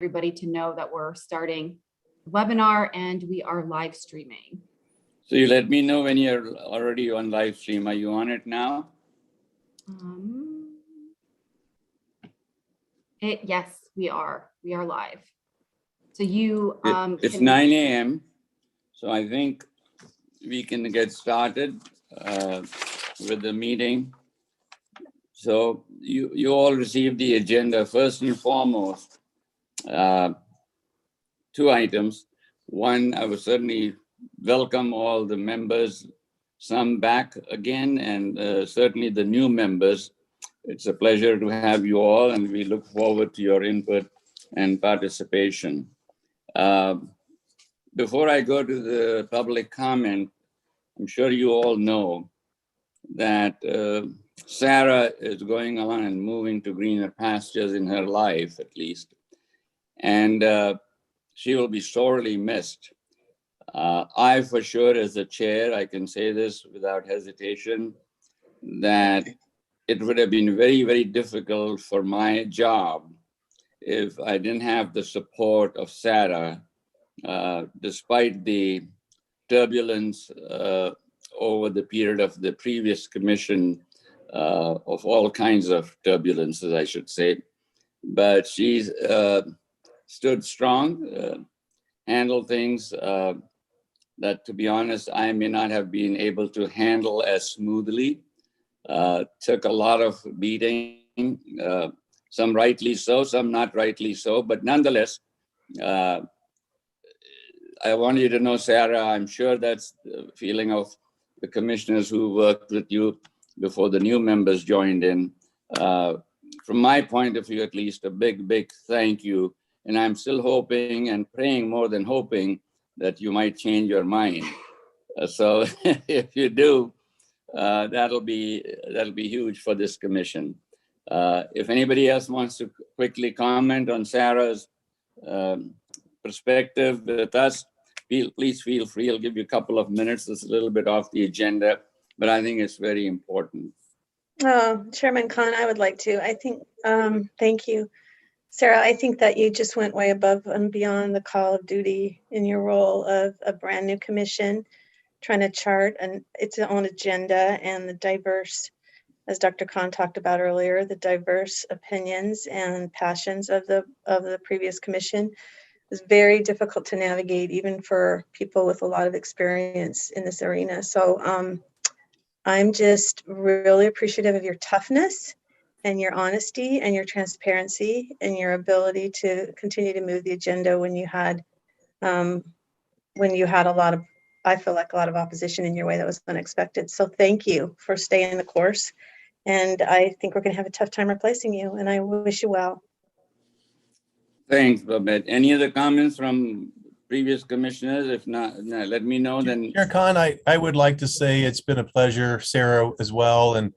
everybody to know that we're starting the webinar and we are live streaming. So you let me know when you're already on live stream. Are you on it now? Yes, we are. We are live. So you it's 9 a.m. So I think we can get started with the meeting. So you all received the agenda. First and foremost, two items. One, I would certainly welcome all the members, some back again, and certainly the new members. It's a pleasure to have you all, and we look forward to your input and participation. Before I go to the public comment, I'm sure you all know that Sarah is going on and moving to greener pastures in her life, at least. And she will be sorely missed. I, for sure, as the chair, I can say this without hesitation, that it would have been very, very difficult for my job if I didn't have the support of Sarah, despite the turbulence over the period of the previous commission, of all kinds of turbulences, I should say. But she's stood strong, handled things that, to be honest, I may not have been able to handle as smoothly. Took a lot of beating, some rightly so, some not rightly so, but nonetheless, I want you to know, Sarah, I'm sure that's the feeling of the commissioners who worked with you before the new members joined in. From my point of view, at least, a big, big thank you. And I'm still hoping and praying, more than hoping, that you might change your mind. So if you do, that'll be huge for this commission. If anybody else wants to quickly comment on Sarah's perspective with us, please feel free. I'll give you a couple of minutes. It's a little bit off the agenda, but I think it's very important. Chairman Khan, I would like to. I think, thank you. Sarah, I think that you just went way above and beyond the call of duty in your role of a brand new commission, trying to chart its own agenda and the diverse, as Dr. Khan talked about earlier, the diverse opinions and passions of the previous commission. It was very difficult to navigate, even for people with a lot of experience in this arena. So I'm just really appreciative of your toughness and your honesty and your transparency and your ability to continue to move the agenda when you had a lot of, I feel like, a lot of opposition in your way that was unexpected. So thank you for staying the course. And I think we're going to have a tough time replacing you, and I wish you well. Thanks, Babette. Any other comments from previous commissioners? If not, let me know then. Chair Khan, I would like to say it's been a pleasure, Sarah, as well. And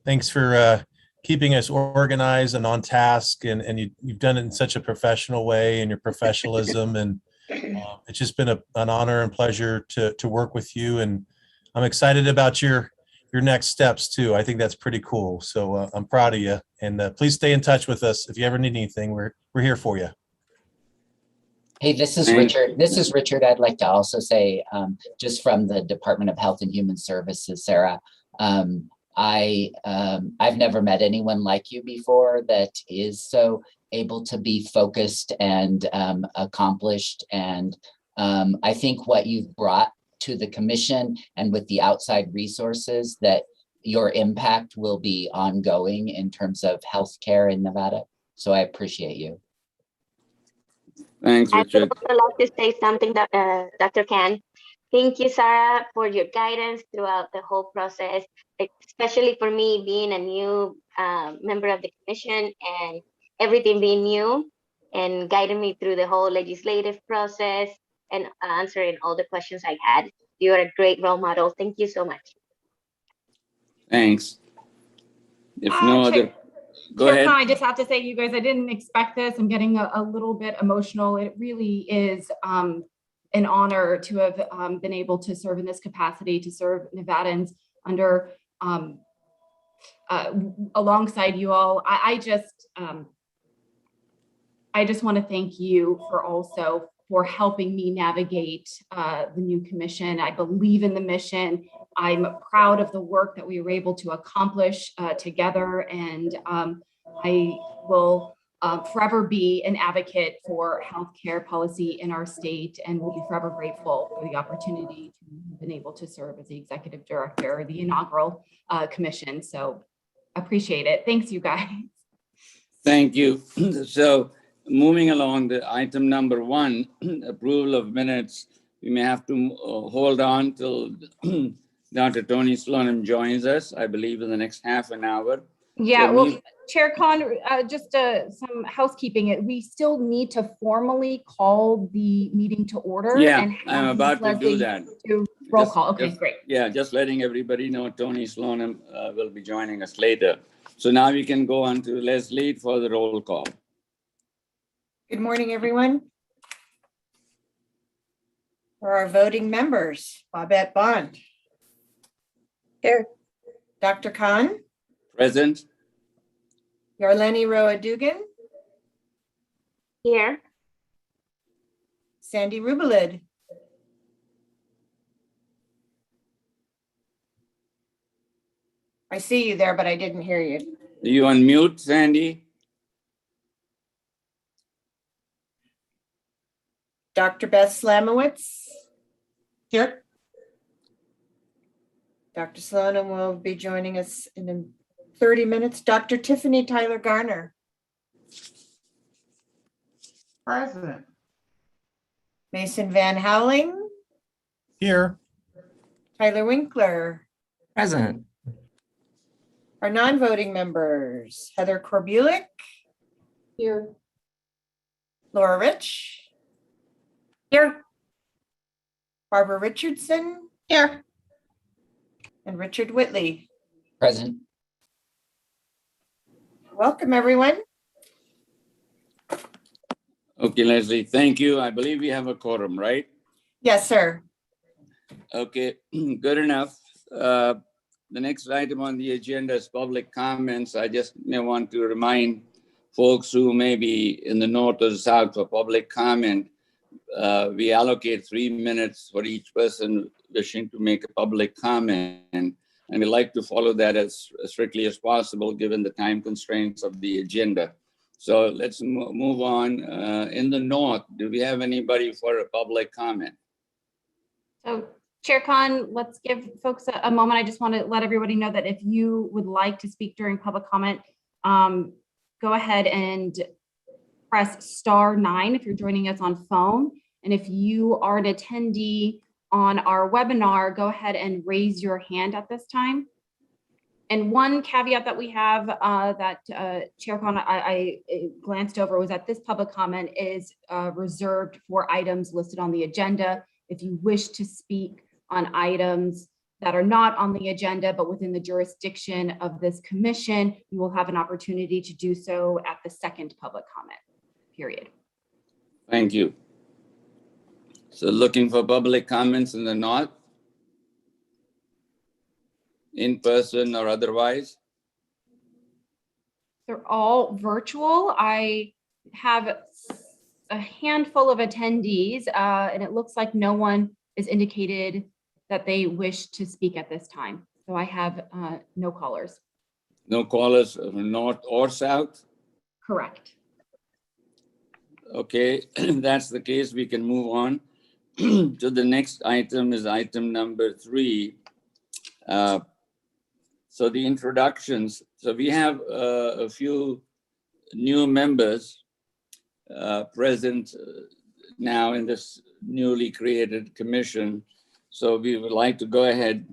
thanks for keeping us organized and on task. And you've done it in such a professional way, and your professionalism. And it's just been an honor and pleasure to work with you. And I'm excited about your next steps too. I think that's pretty cool. So I'm proud of you. And please stay in touch with us. If you ever need anything, we're here for you. Hey, this is Richard. This is Richard. I'd like to also say, just from the Department of Health and Human Services, Sarah, I've never met anyone like you before that is so able to be focused and accomplished. And I think what you've brought to the commission and with the outside resources, that your impact will be ongoing in terms of healthcare in Nevada. So I appreciate you. Thanks, Richard. I would also like to say something, that, Dr. Khan. Thank you, Sarah, for your guidance throughout the whole process, especially for me being a new member of the commission and everything being new, and guiding me through the whole legislative process and answering all the questions I had. You're a great role model. Thank you so much. Thanks. If no other, go ahead. I just have to say, you guys, I didn't expect this. I'm getting a little bit emotional. It really is an honor to have been able to serve in this capacity, to serve Nevadans under alongside you all. I just want to thank you for helping me navigate the new commission. I believe in the mission. I'm proud of the work that we were able to accomplish together, and I will forever be an advocate for healthcare policy in our state, and will be forever grateful for the opportunity to have been able to serve as the executive director of the inaugural commission. So appreciate it. Thanks, you guys. Thank you. So moving along, the item number 1, approval of minutes. We may have to hold on till Dr. Tony Slonim joins us, I believe in the next half an hour. Yeah, So well, Chair Khan, just some housekeeping. We still need to formally call the meeting to order. Yeah, and I'm have about to do Leslie that. do roll Just- call. Okay, just- great. Yeah, just letting everybody know Tony Slonim will be joining us later. So now we can go on to Leslie for the roll call. Good morning, everyone. For our voting members, Babette Bond, Here. Dr. Khan, Present? Yarleni Roa Dugan, Here. Sandy Rubalid, I see you there, but I didn't hear you. You on mute, Sandy? Dr. Beth Slamowitz. Here. Dr. Slonim will be joining us in 30 minutes. Dr. Tiffany Tyler Garner. Present. Mason Van Howling, Here. Tyler Winkler. Present. Our non-voting members, Heather Korbulik, Here. Laura Rich. Here. Barbara Richardson. Here. And Richard Whitley. Present. Welcome, everyone. Okay, Leslie, thank you. I believe we have a quorum, right? Yes, sir. Okay, good enough. The next item on the agenda is public comments. I just may want to remind folks who may be in the north or south for public comment. We allocate 3 minutes for each person wishing to make a public comment. And we like to follow that as strictly as possible, given the time constraints of the agenda. So let's move on. In the north, do we have anybody for a public comment? So Chair Khan, let's give folks a moment. I just want to let everybody know that if you would like to speak during public comment, go ahead and press *9 if you're joining us on phone. And if you are an attendee on our webinar, go ahead and raise your hand at this time. And one caveat that we have that Chair Khan, I glanced over, was that this public comment is reserved for items listed on the agenda. If you wish to speak on items that are not on the agenda, but within the jurisdiction of this commission, you will have an opportunity to do so at the second public comment period. Thank you. So looking for public comments in the north? In person or otherwise? They're all virtual. I have a handful of attendees, and it looks like no one has indicated that they wish to speak at this time. So I have no callers. No callers from north or south? Correct. Okay, that's the case. We can move on to the next item is item number 3. So the introductions. So we have a few new members present now in this newly created commission. So we would like to go ahead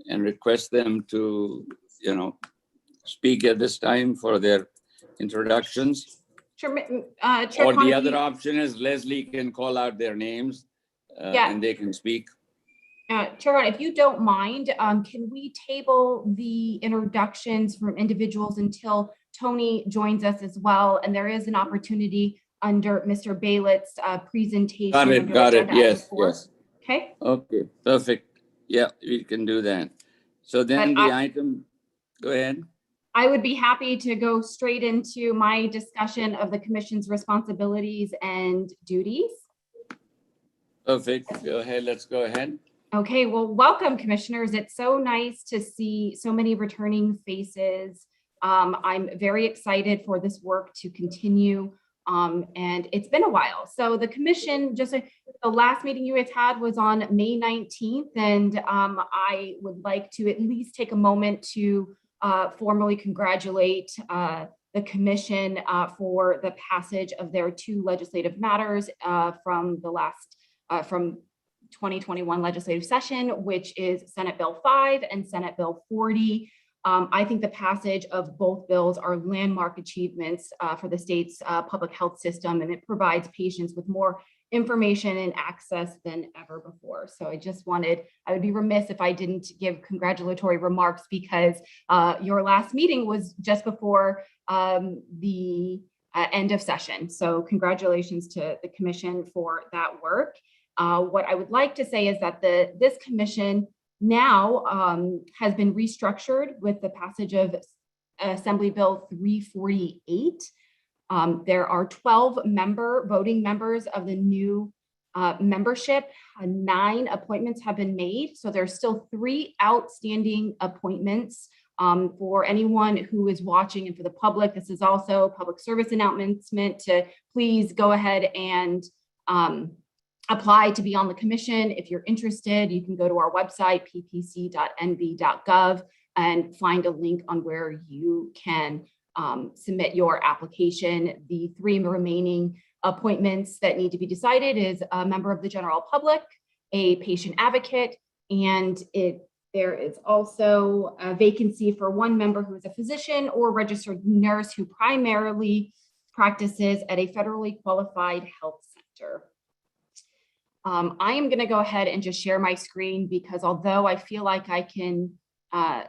and request them to, speak at this time for their introductions. Chair Or Khan, the other option is Leslie can call out their names and they can speak. Chair Khan, if you don't mind, can we table the introductions from individuals until Tony joins us as well? And there is an opportunity under Mr. Baylett's presentation. Got it, under got it. agenda item Yes, 4. yes. Okay. Okay, perfect. Yeah, we can do that. So then But the item, go ahead. I would be happy to go straight into my discussion of the commission's responsibilities and duties. Perfect. Go ahead. Let's go ahead. Okay, well, welcome, commissioners. It's so nice to see so many returning faces. I'm very excited for this work to continue, and it's been a while. So the commission, the last meeting you guys had was on May 19th, and I would like to at least take a moment to formally congratulate the commission for the passage of their 2 legislative matters from the last, from 2021 legislative session, which is Senate Bill 5 and Senate Bill 40. I think the passage of both bills are landmark achievements for the state's public health system, and it provides patients with more information and access than ever before. So I would be remiss if I didn't give congratulatory remarks, because your last meeting was just before the end of session. So congratulations to the commission for that work. What I would like to say is that this commission now has been restructured with the passage of Assembly Bill 348. There are 12 voting members of the new membership. 9 appointments have been made. So there's still 3 outstanding appointments. For anyone who is watching and for the public, this is also a public service announcement to please go ahead and apply to be on the commission. If you're interested, you can go to our website, ppc.nv.gov, and find a link on where you can submit your application. The 3 remaining appointments that need to be decided is a member of the general public, a patient advocate, and there is also a vacancy for 1 member who is a physician or registered nurse who primarily practices at a federally qualified health center. I am going to go ahead and just share my screen, because although I feel like I can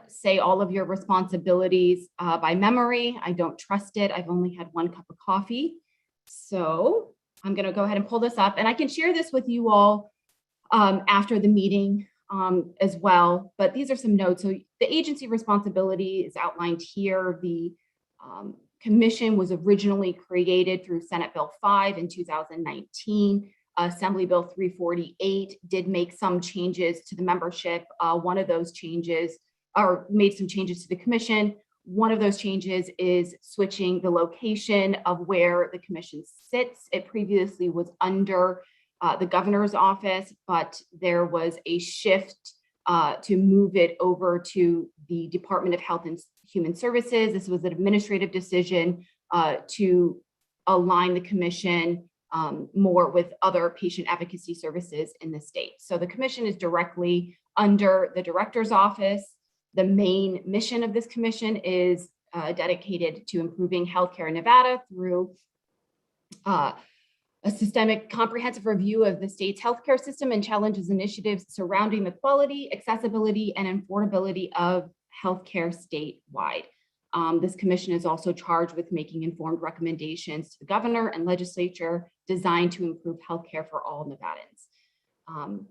say all of your responsibilities by memory, I don't trust it. I've only had 1 cup of coffee. So I'm going to go ahead and pull this up, and I can share this with you all after the meeting as well. But these are some notes. So the agency responsibility is outlined here. The commission was originally created through Senate Bill 5 in 2019. Assembly Bill 348 did make some changes to the membership. One of those changes, or made some changes to the commission. One of those changes is switching the location of where the commission sits. It previously was under the governor's office, but there was a shift to move it over to the Department of Health and Human Services. This was an administrative decision to align the commission more with other patient advocacy services in the state. So the commission is directly under the director's office. The main mission of this commission is dedicated to improving healthcare in Nevada through a systemic comprehensive review of the state's healthcare system and challenges initiatives surrounding the quality, accessibility, and affordability of healthcare statewide. This commission is also charged with making informed recommendations to the governor and legislature designed to improve healthcare for all Nevadans.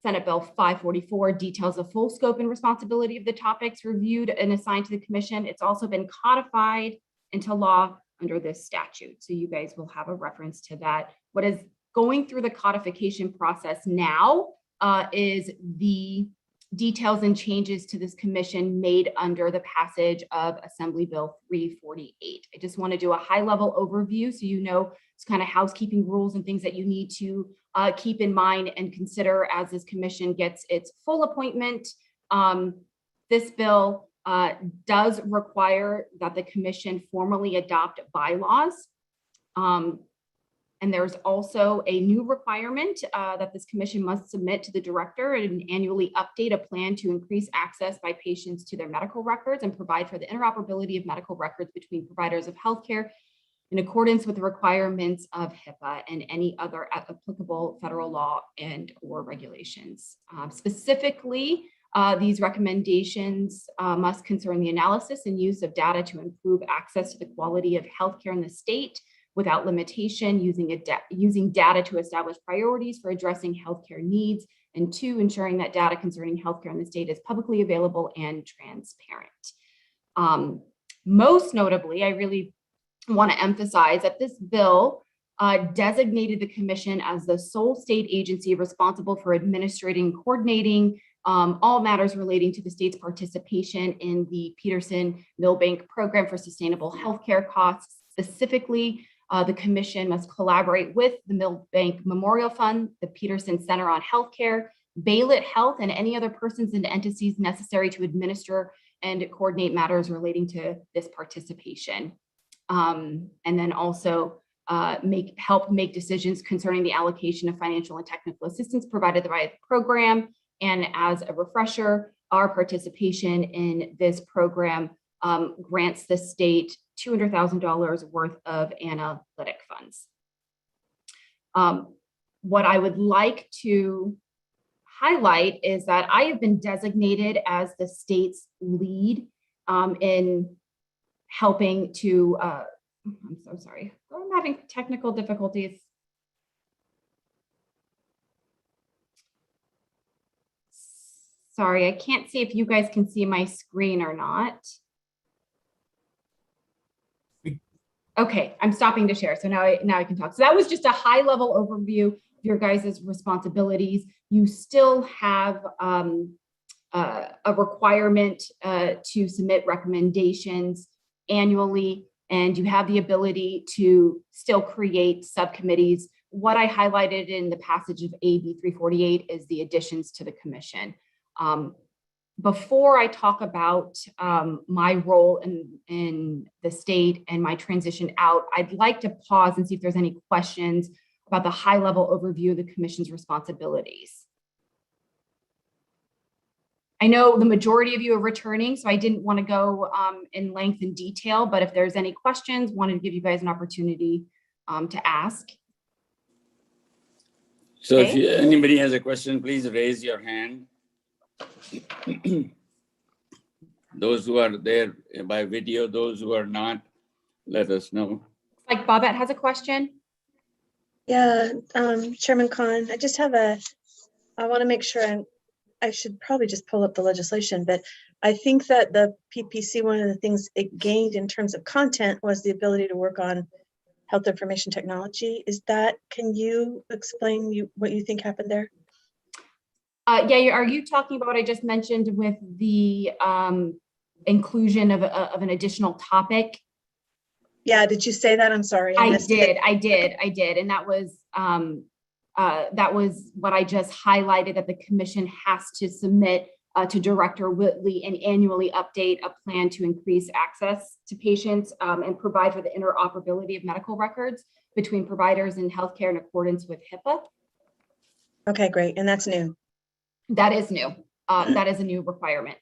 Senate Bill 544 details the full scope and responsibility of the topics reviewed and assigned to the commission. It's also been codified into law under this statute. So you guys will have a reference to that. What is going through the codification process now is the details and changes to this commission made under the passage of Assembly Bill 348. I just want to do a high-level overview so you know it's kind of housekeeping rules and things that you need to keep in mind and consider as this commission gets its full appointment. This bill does require that the commission formally adopt bylaws. And there's also a new requirement that this commission must submit to the director and annually update a plan to increase access by patients to their medical records and provide for the interoperability of medical records between providers of healthcare in accordance with the requirements of HIPAA and any other applicable federal law and or regulations. Specifically, these recommendations must concern the analysis and use of data to improve access to the quality of healthcare in the state without limitation, using data to establish priorities for addressing healthcare needs, and 2, ensuring that data concerning healthcare in the state is publicly available and transparent. Most notably, I really want to emphasize that this bill designated the commission as the sole state agency responsible for administrating and coordinating all matters relating to the state's participation in the Peterson-Milbank Program for Sustainable Healthcare Costs. Specifically, the commission must collaborate with the Milbank Memorial Fund, the Peterson Center on Healthcare, Baylit Health, and any other persons and entities necessary to administer and coordinate matters relating to this participation. And then also help make decisions concerning the allocation of financial and technical assistance provided by the program. And as a refresher, our participation in this program grants the state $200,000 worth of analytic funds. What I would like to highlight is that I have been designated as the state's lead in helping to, I'm so sorry, I'm having technical difficulties. Sorry, I can't see if you guys can see my screen or not. Okay, I'm stopping to share. So now I can talk. So that was just a high level overview of your guys' responsibilities. You still have a requirement to submit recommendations annually, and you have the ability to still create subcommittees. What I highlighted in the passage of AB 348 is the additions to the commission. Before I talk about my role in the state and my transition out, I'd like to pause and see if there's any questions about the high-level overview of the commission's responsibilities. I know the majority of you are returning, so I didn't want to go in length and detail, but if there's any questions, wanted to give you guys an opportunity to ask. So Okay. if anybody has a question, please raise your hand. Those who are there by video, those who are not, let us know. Like Bobette has a question. Yeah, Chairman Khan, I just have I want to make sure I should probably just pull up the legislation, but I think that the PPC, one of the things it gained in terms of content was the ability to work on health information technology. Can you explain what you think happened there? Yeah, are you talking about what I just mentioned with the inclusion of an additional topic? Yeah, did you say that? I'm sorry. I did, and that was what I just highlighted, that the commission has to submit to Director Whitley and annually update a plan to increase access to patients and provide for the interoperability of medical records between providers and healthcare in accordance with HIPAA. Okay, great, and that's new. That is new. That is a new requirement.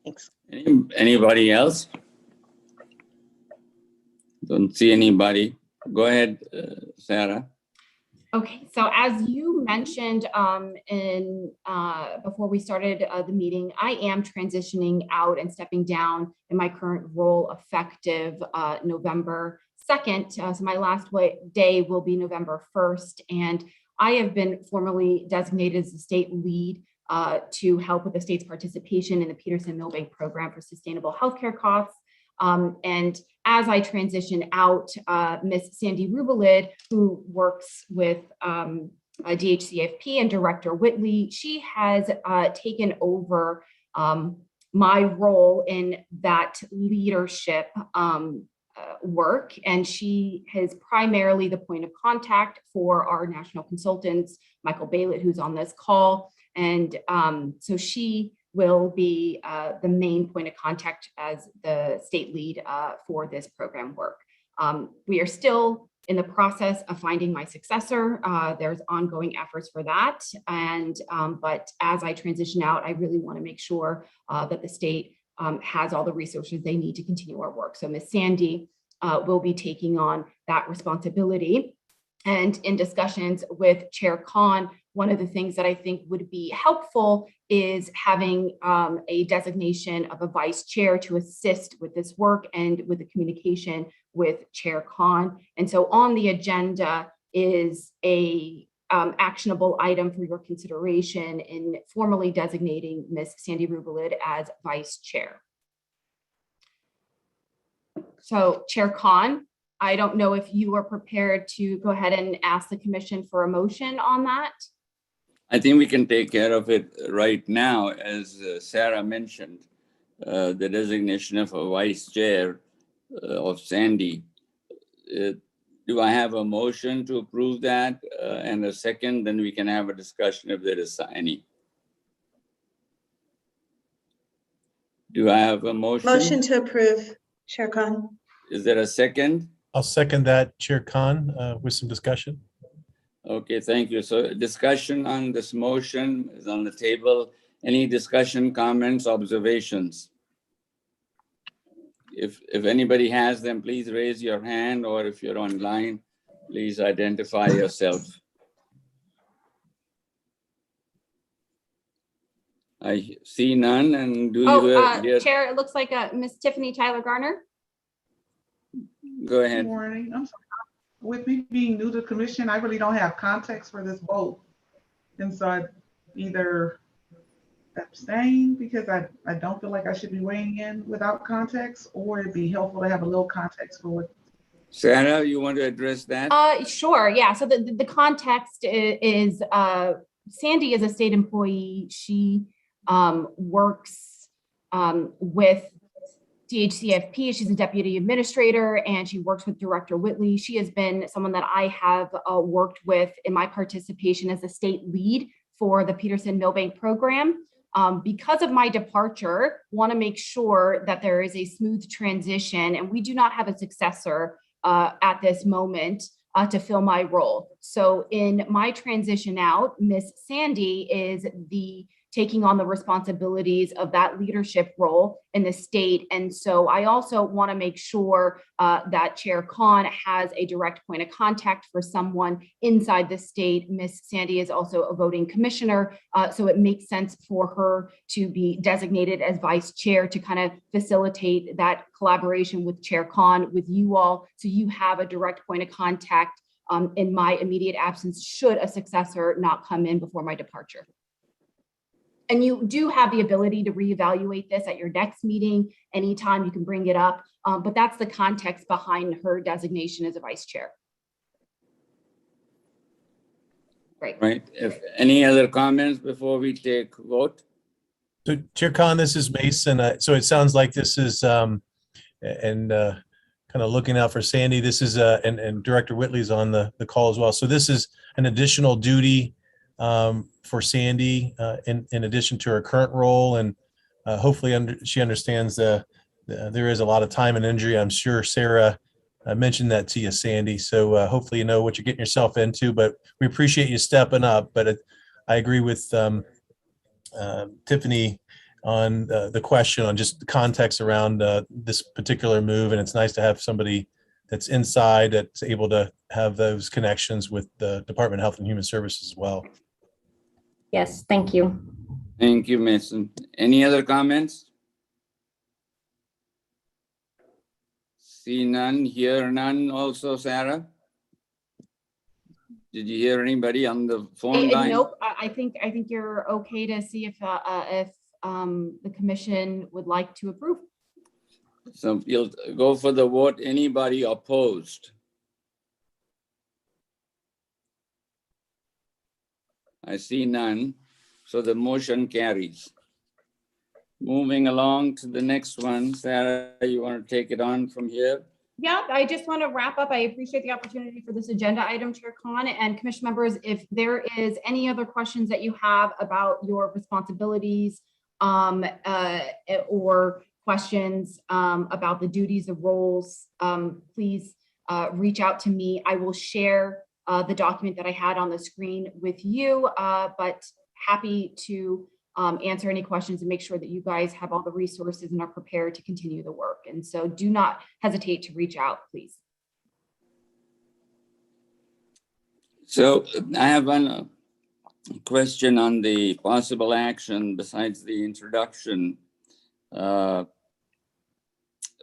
Thanks. Anybody else? Don't see anybody. Go ahead, Sarah. Okay, so as you mentioned before we started the meeting, I am transitioning out and stepping down in my current role effective November 2nd. So my last day will be November 1st, and I have been formally designated as the state lead to help with the state's participation in the Peterson-Milbank Program for Sustainable Healthcare Costs. And as I transition out, Ms. Sandy Rubalid, who works with DHCFP and Director Whitley, she has taken over my role in that leadership work, and she is primarily the point of contact for our national consultants, Michael Baylit, who's on this call. And so she will be the main point of contact as the state lead for this program work. We are still in the process of finding my successor. There's ongoing efforts for that. And but as I transition out, I really want to make sure that the state has all the resources they need to continue our work. So Ms. Sandy will be taking on that responsibility. And in discussions with Chair Khan, one of the things that I think would be helpful is having a designation of a vice chair to assist with this work and with the communication with Chair Khan. And so on the agenda is a actionable item for your consideration in formally designating Ms. Sandy Rubelid as vice chair. So Chair Khan, I don't know if you are prepared to go ahead and ask the commission for a motion on that. I think we can take care of it right now. As Sarah mentioned, the designation of a vice chair of Sandy. Do I have a motion to approve that and a second? Then we can have a discussion if there is any. Do I have a motion? Motion to approve, Chair Khan. Is there a second? I'll second that, Chair Khan, with some discussion. Okay, thank you. So discussion on this motion is on the table. Any discussion, comments, observations? If anybody has them, please raise your hand, or if you're online, please identify yourself. I see none, and do you? Chair, it looks like Ms. Tiffany Tyler Garner. Go Good ahead. morning. I'm sorry. With me being new to the commission, I really don't have context for this vote. And so I either abstain because I don't feel like I should be weighing in without context, or it'd be helpful to have a little context for what. Sarah, you want to address that? Sure, yeah. So the context is Sandy is a state employee. She works with DHCFP. She's a deputy administrator, and she works with Director Whitley. She has been someone that I have worked with in my participation as a state lead for the Peterson Millbank program. Because of my departure, want to make sure that there is a smooth transition, and we do not have a successor at this moment to fill my role. So in my transition out, Miss Sandy is taking on the responsibilities of that leadership role in the state. And so I also want to make sure that Chair Khan has a direct point of contact for someone inside the state. Miss Sandy is also a voting commissioner, so it makes sense for her to be designated as vice chair to kind of facilitate that collaboration with Chair Khan, with you all, so you have a direct point of contact in my immediate absence should a successor not come in before my departure. And you do have the ability to reevaluate this at your next meeting. Anytime you can bring it up, but that's the context behind her designation as a vice chair. Great. Right. If any other comments before we take vote? So Chair Khan, this is Mason. So it sounds like this is, kind of looking out for Sandy, this is, and Director Whitley's on the call as well. So this is an additional duty for Sandy in addition to her current role, and hopefully she understands there is a lot of time and injury. I'm sure Sarah mentioned that to you, Sandy. So hopefully you know what you're getting yourself into, but we appreciate you stepping up. But I agree with Tiffany on the question on just the context around this particular move. And it's nice to have somebody that's inside that's able to have those connections with the Department of Health and Human Services as well. Yes, thank you. Thank you, Mason. Any other comments? See none, hear none. Also, Sarah? Did you hear anybody on the phone line? Nope. I think you're okay to see if the commission would like to approve. So you'll go for the vote. Anybody opposed? I see none. So the motion carries. Moving along to the next one. Sarah, you want to take it on from here? Yeah, I just want to wrap up. I appreciate the opportunity for this agenda item, Chair Khan, and commission members. If there is any other questions that you have about your responsibilities or questions about the duties of roles, please reach out to me. I will share the document that I had on the screen with you, but happy to answer any questions and make sure that you guys have all the resources and are prepared to continue the work. And so do not hesitate to reach out, please. So I have one question on the possible action besides the introduction.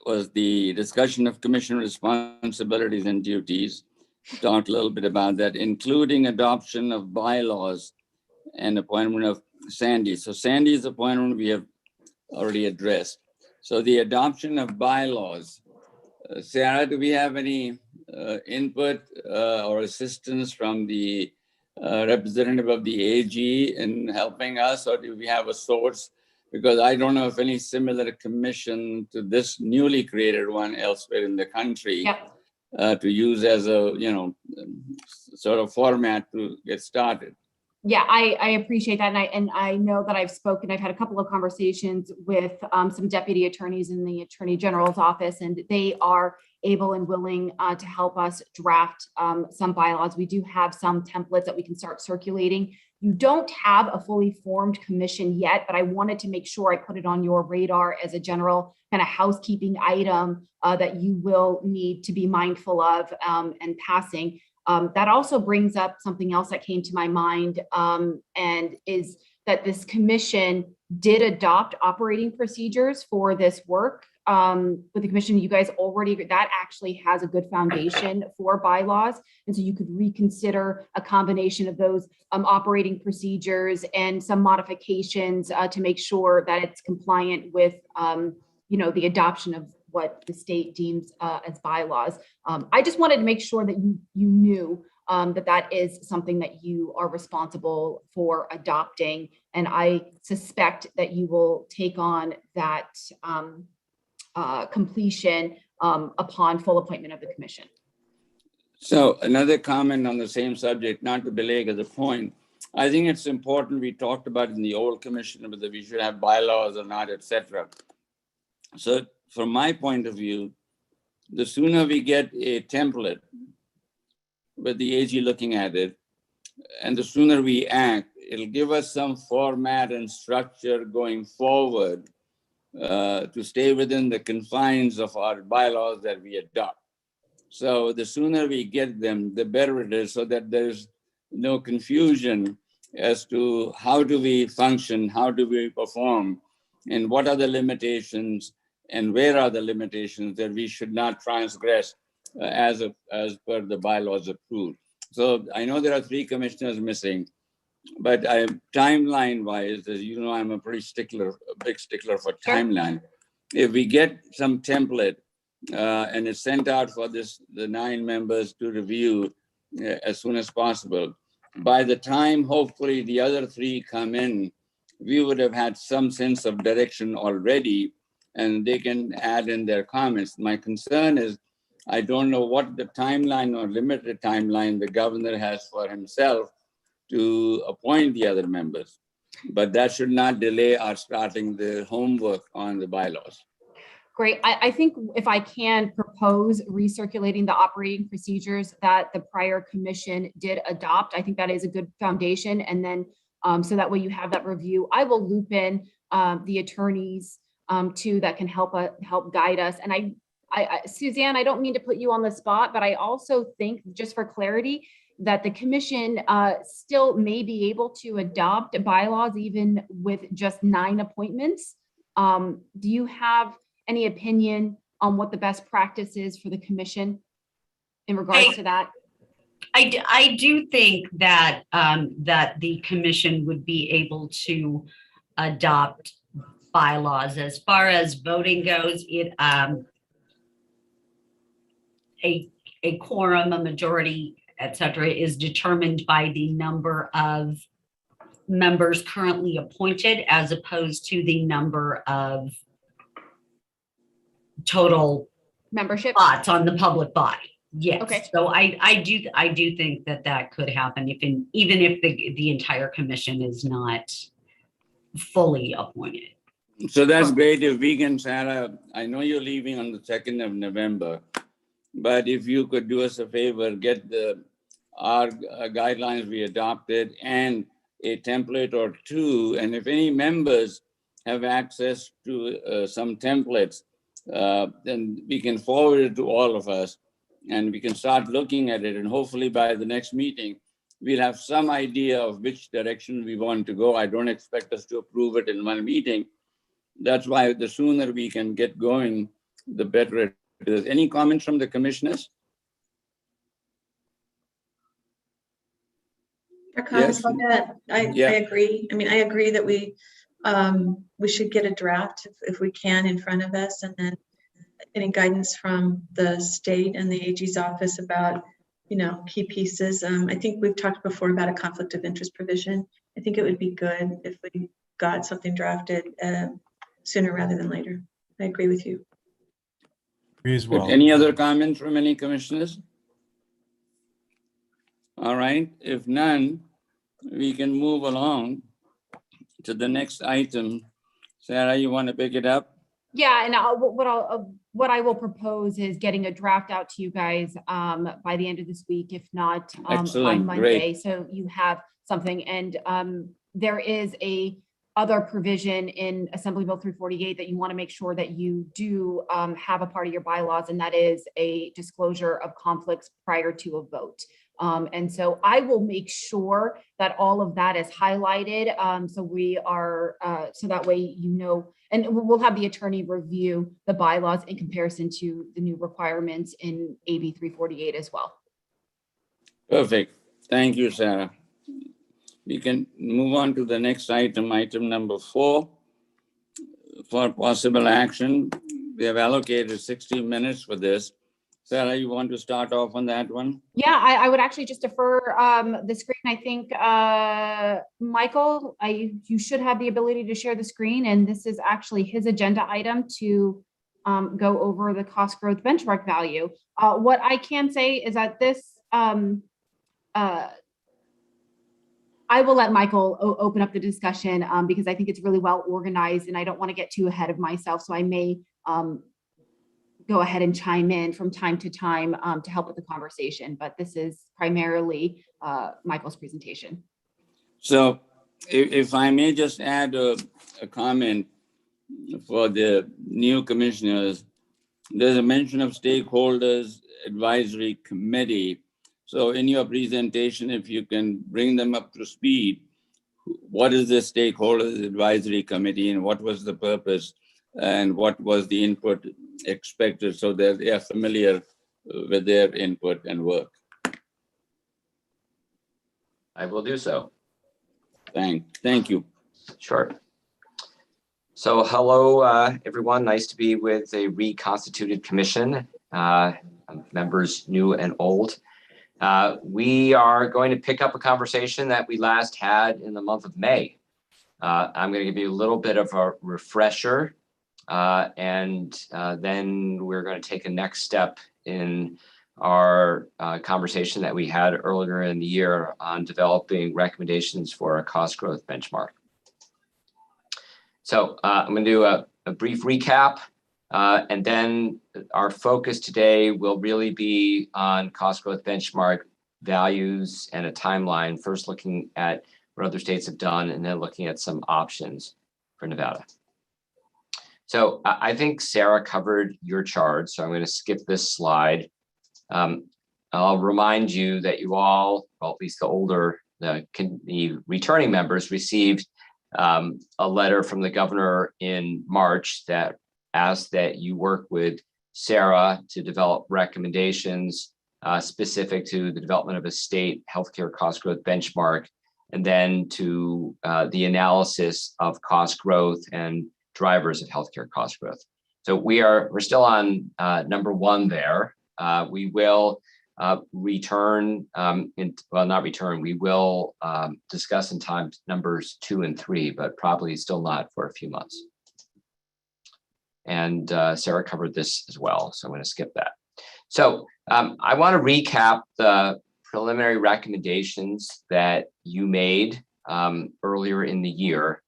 Was the discussion of commission responsibilities and duties. talked a little bit about that, including adoption of bylaws and appointment of Sandy. So Sandy's appointment we have already addressed. So the adoption of bylaws. Sarah, do we have any input or assistance from the representative of the AG in helping us, or do we have a source? Because I don't know if any similar commission to this newly created one elsewhere in the country. Yep. To use as a, sort of format to get started. Yeah, I appreciate that. And I know that I've had a couple of conversations with some deputy attorneys in the Attorney General's office, and they are able and willing to help us draft some bylaws. We do have some templates that we can start circulating. You don't have a fully formed commission yet, but I wanted to make sure I put it on your radar as a general kind of housekeeping item that you will need to be mindful of and passing. That also brings up something else that came to my mind, and is that this commission did adopt operating procedures for this work. With the commission, you guys already, that actually has a good foundation for bylaws. And so you could reconsider a combination of those operating procedures and some modifications to make sure that it's compliant with, the adoption of what the state deems as bylaws. I just wanted to make sure that you knew that is something that you are responsible for adopting. And I suspect that you will take on that completion upon full appointment of the commission. So another comment on the same subject, not to belabor the point. I think it's important, we talked about in the old commission whether we should have bylaws or not, etc. So from my point of view, the sooner we get a template with the AG looking at it, and the sooner we act, it'll give us some format and structure going forward to stay within the confines of our bylaws that we adopt. So the sooner we get them, the better it is, so that there's no confusion as to how do we function, how do we perform, and what are the limitations, and where are the limitations that we should not transgress as per the bylaws approved. So I know there are 3 commissioners missing, but timeline-wise, as you know, I'm a big stickler for timeline. If we get some template and it's sent out for the 9 members to review as soon as possible, by the time hopefully the other 3 come in, we would have had some sense of direction already, and they can add in their comments. My concern is, I don't know what the timeline or limited timeline the governor has for himself to appoint the other members, but that should not delay our starting the homework on the bylaws. Great. I think if I can propose recirculating the operating procedures that the prior commission did adopt, I think that is a good foundation. And then so that way you have that review. I will loop in the attorneys too that can help guide us. And I Suzanne, I don't mean to put you on the spot, but I also think, just for clarity, that the commission still may be able to adopt bylaws even with just 9 appointments. Do you have any opinion on what the best practice is for the commission in regards to that? I do think that that the commission would be able to adopt bylaws. As far as voting goes, a quorum, a majority, etc., is determined by the number of members currently appointed as opposed to the number of total membership spots on the public body. Yes. Okay. So I do think that could happen even if the entire commission is not fully appointed. So that's great if we can, Sarah, I know you're leaving on the 2nd of November, but if you could do us a favor, get our guidelines we adopted and a template or 2, and if any members have access to some templates, then we can forward it to all of us and we can start looking at it, and hopefully by the next meeting, we'll have some idea of which direction we want to go. I don't expect us to approve it in one meeting. That's why the sooner we can get going, the better it is. Any comments from the commissioners? Yes. I Yeah. agree. I mean, I agree that we should get a draft if we can in front of us, and then any guidance from the state and the AG's office about, key pieces. I think we've talked before about a conflict of interest provision. I think it would be good if we got something drafted sooner rather than later. I agree with you. Agree as well. Any other comments from any commissioners? All right, if none, we can move along to the next item. Sarah, you want to pick it up? Yeah, and what I will propose is getting a draft out to you guys by the end of this week, if not by Excellent, Monday. great. So you have something, and there is a other provision in Assembly Bill 348 that you want to make sure that you do have a part of your bylaws, and that is a disclosure of conflicts prior to a vote. And so I will make sure that all of that is highlighted. So we are, so that way, and we'll have the attorney review the bylaws in comparison to the new requirements in AB 348 as well. Perfect. Thank you, Sarah. We can move on to the next item, item number 4. For possible action, we have allocated 60 minutes for this. Sarah, you want to start off on that one? Yeah, I would actually just defer the screen. I think, Michael, you should have the ability to share the screen, and this is actually his agenda item to go over the cost growth benchmark value. What I can say is that this, I will let Michael open up the discussion because I think it's really well organized, and I don't want to get too ahead of myself. So I may go ahead and chime in from time to time to help with the conversation, but this is primarily Michael's presentation. So if I may just add a comment for the new commissioners, there's a mention of Stakeholders Advisory Committee. So in your presentation, if you can bring them up to speed, what is the Stakeholders Advisory Committee and what was the purpose and what was the input expected, so that they are familiar with their input and work? I will do so. Thank you. Sure. So hello, everyone. Nice to be with a reconstituted commission, members new and old. We are going to pick up a conversation that we last had in the month of May. I'm going to give you a little bit of a refresher, and then we're going to take a next step in our conversation that we had earlier in the year on developing recommendations for a cost growth benchmark. So I'm going to do a brief recap, and then our focus today will really be on cost growth benchmark values and a timeline, first looking at what other states have done and then looking at some options for Nevada. So I think Sarah covered your chart, so I'm going to skip this slide. I'll remind you that you all, well, at least the older, the returning members, received a letter from the governor in March that asked that you work with Sarah to develop recommendations specific to the development of a state healthcare cost growth benchmark, and then to the analysis of cost growth and drivers of healthcare cost growth. So we're still on number 1 there. We will return, we will discuss in time numbers 2 and 3, but probably still not for a few months. And Sarah covered this as well, so I'm going to skip that. So I want to recap the preliminary recommendations that you made earlier in the year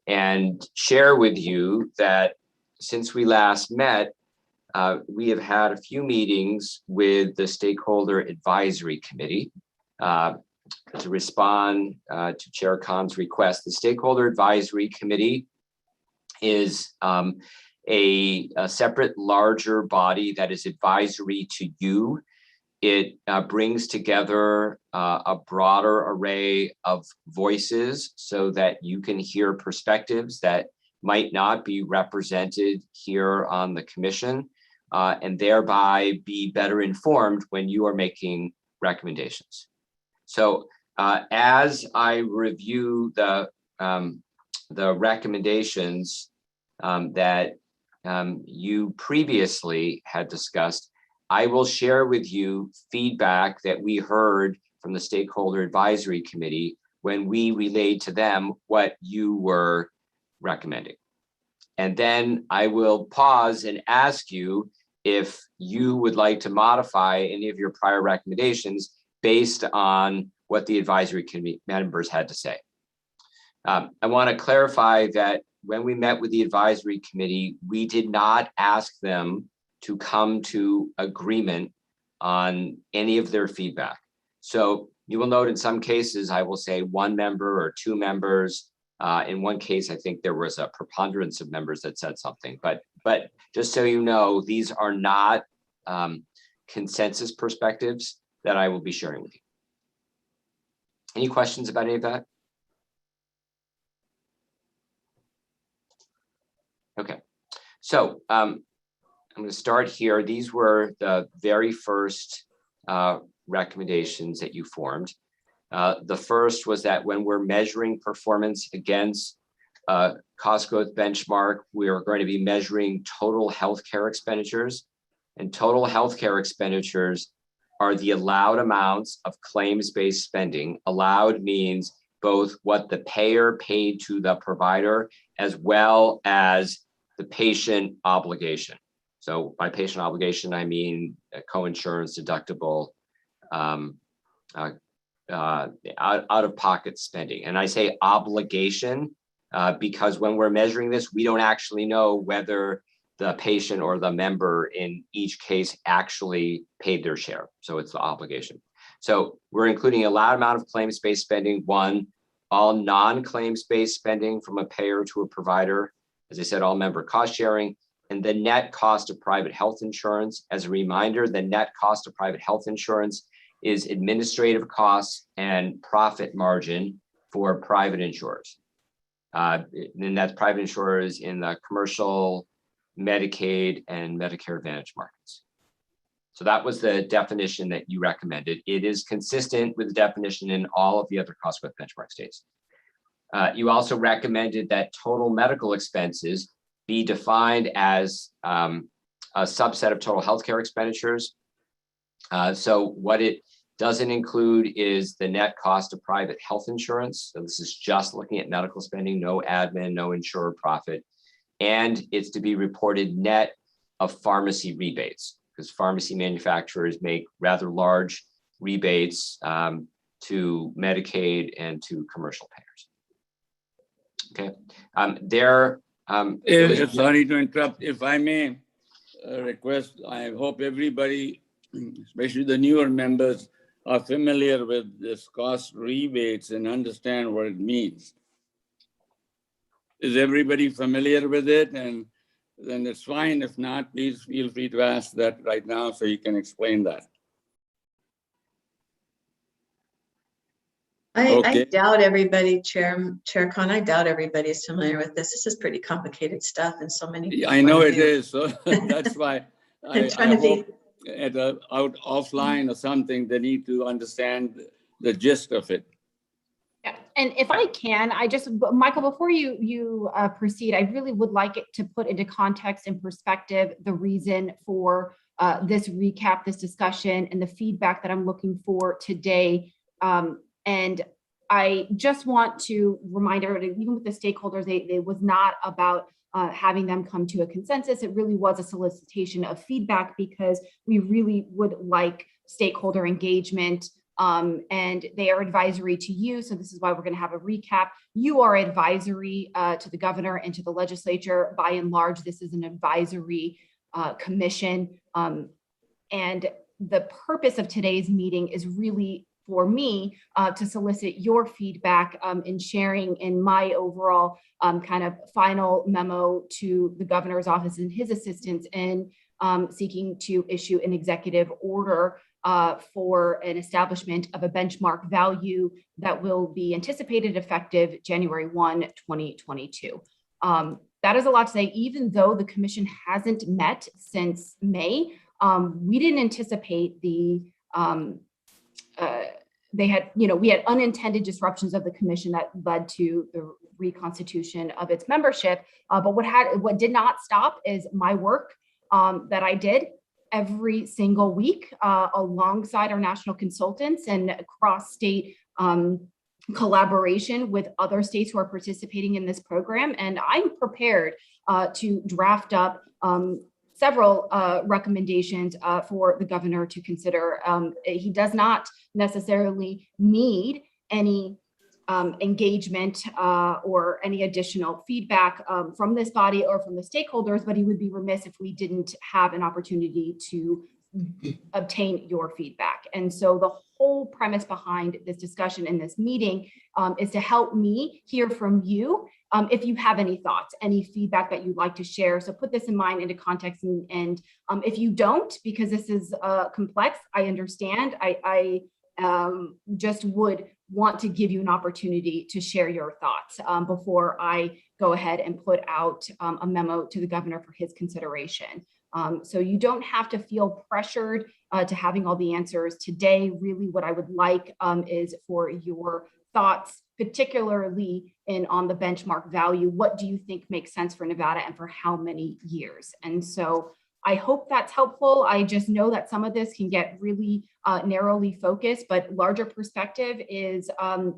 and share with you that since we last met, we have had a few meetings with the Stakeholder Advisory Committee to respond to Chair Khan's request. The Stakeholder Advisory Committee is a separate, larger body that is advisory to you. It brings together a broader array of voices so that you can hear perspectives that might not be represented here on the commission, and thereby be better informed when you are making recommendations. So As I review the recommendations that you previously had discussed, I will share with you feedback that we heard from the Stakeholder Advisory Committee when we relayed to them what you were recommending. And then I will pause and ask you if you would like to modify any of your prior recommendations based on what the advisory committee members had to say. I want to clarify that when we met with the advisory committee, we did not ask them to come to agreement on any of their feedback. So you will note in some cases, I will say one member or two members. In one case, I think there was a preponderance of members that said something, but just so you know, these are not consensus perspectives that I will be sharing with you. Any questions about any of that? Okay, so I'm going to start here. These were the very first recommendations that you formed. The first was that when we're measuring performance against cost growth benchmark, we are going to be measuring total healthcare expenditures, and total healthcare expenditures are the allowed amounts of claims-based spending. Allowed means both what the payer paid to the provider as well as the patient obligation. So by patient obligation, I mean co-insurance, deductible, out-of-pocket spending. And I say obligation because when we're measuring this, we don't actually know whether the patient or the member in each case actually paid their share. So it's the obligation. So we're including a allowed amount of claims-based spending. One, all non-claims-based spending from a payer to a provider. As I said, all member cost sharing, and the net cost of private health insurance. As a reminder, the net cost of private health insurance is administrative costs and profit margin for private insurers. And that's private insurers in the commercial, Medicaid, and Medicare Advantage markets. So that was the definition that you recommended. It is consistent with the definition in all of the other cost growth benchmark states. You also recommended that total medical expenses be defined as a subset of total healthcare expenditures. So what it doesn't include is the net cost of private health insurance. So this is just looking at medical spending, no admin, no insurer profit. And it's to be reported net of pharmacy rebates, because pharmacy manufacturers make rather large rebates to Medicaid and to commercial payers. Okay, sorry to interrupt. If I may request, I hope everybody, especially the newer members, are familiar with this cost rebates and understand what it means. Is everybody familiar with it? And then it's fine. If not, please feel free to ask that right now so you can explain that. I doubt everybody, Chair Khan, I doubt everybody is familiar with this. This is pretty complicated stuff and so many. I know it is. So that's why I hope at offline or something, they need to understand the gist of it. Yeah. And if I can, Michael, before you proceed, I really would like it to put into context and perspective the reason for this recap, this discussion, and the feedback that I'm looking for today. And I just want to remind everybody, even with the stakeholders, it was not about having them come to a consensus. It really was a solicitation of feedback because we really would like stakeholder engagement. And they are advisory to you. So this is why we're going to have a recap. You are advisory to the governor and to the legislature. By and large, this is an advisory commission. And the purpose of today's meeting is really for me to solicit your feedback in sharing in my overall kind of final memo to the governor's office and his assistants in seeking to issue an executive order for an establishment of a benchmark value that will be anticipated effective January 1, 2022. That is a lot to say. Even though the commission hasn't met since May, we didn't anticipate the they had, you know, we had unintended disruptions of the commission that led to the reconstitution of its membership. But what did not stop is my work that I did every single week alongside our national consultants and cross-state collaboration with other states who are participating in this program. And I'm prepared to draft up several recommendations for the governor to consider. He does not necessarily need any engagement or any additional feedback from this body or from the stakeholders, but he would be remiss if we didn't have an opportunity to obtain your feedback. And so the whole premise behind this discussion in this meeting is to help me hear from you if you have any thoughts, any feedback that you'd like to share. So put this in mind into context, and if you don't, because this is complex, I understand. I just would want to give you an opportunity to share your thoughts before I go ahead and put out a memo to the governor for his consideration. So you don't have to feel pressured to having all the answers today. Really what I would like is for your thoughts, particularly on the benchmark value. What do you think makes sense for Nevada and for how many years? And so I hope that's helpful. I just know that some of this can get really narrowly focused, but larger perspective is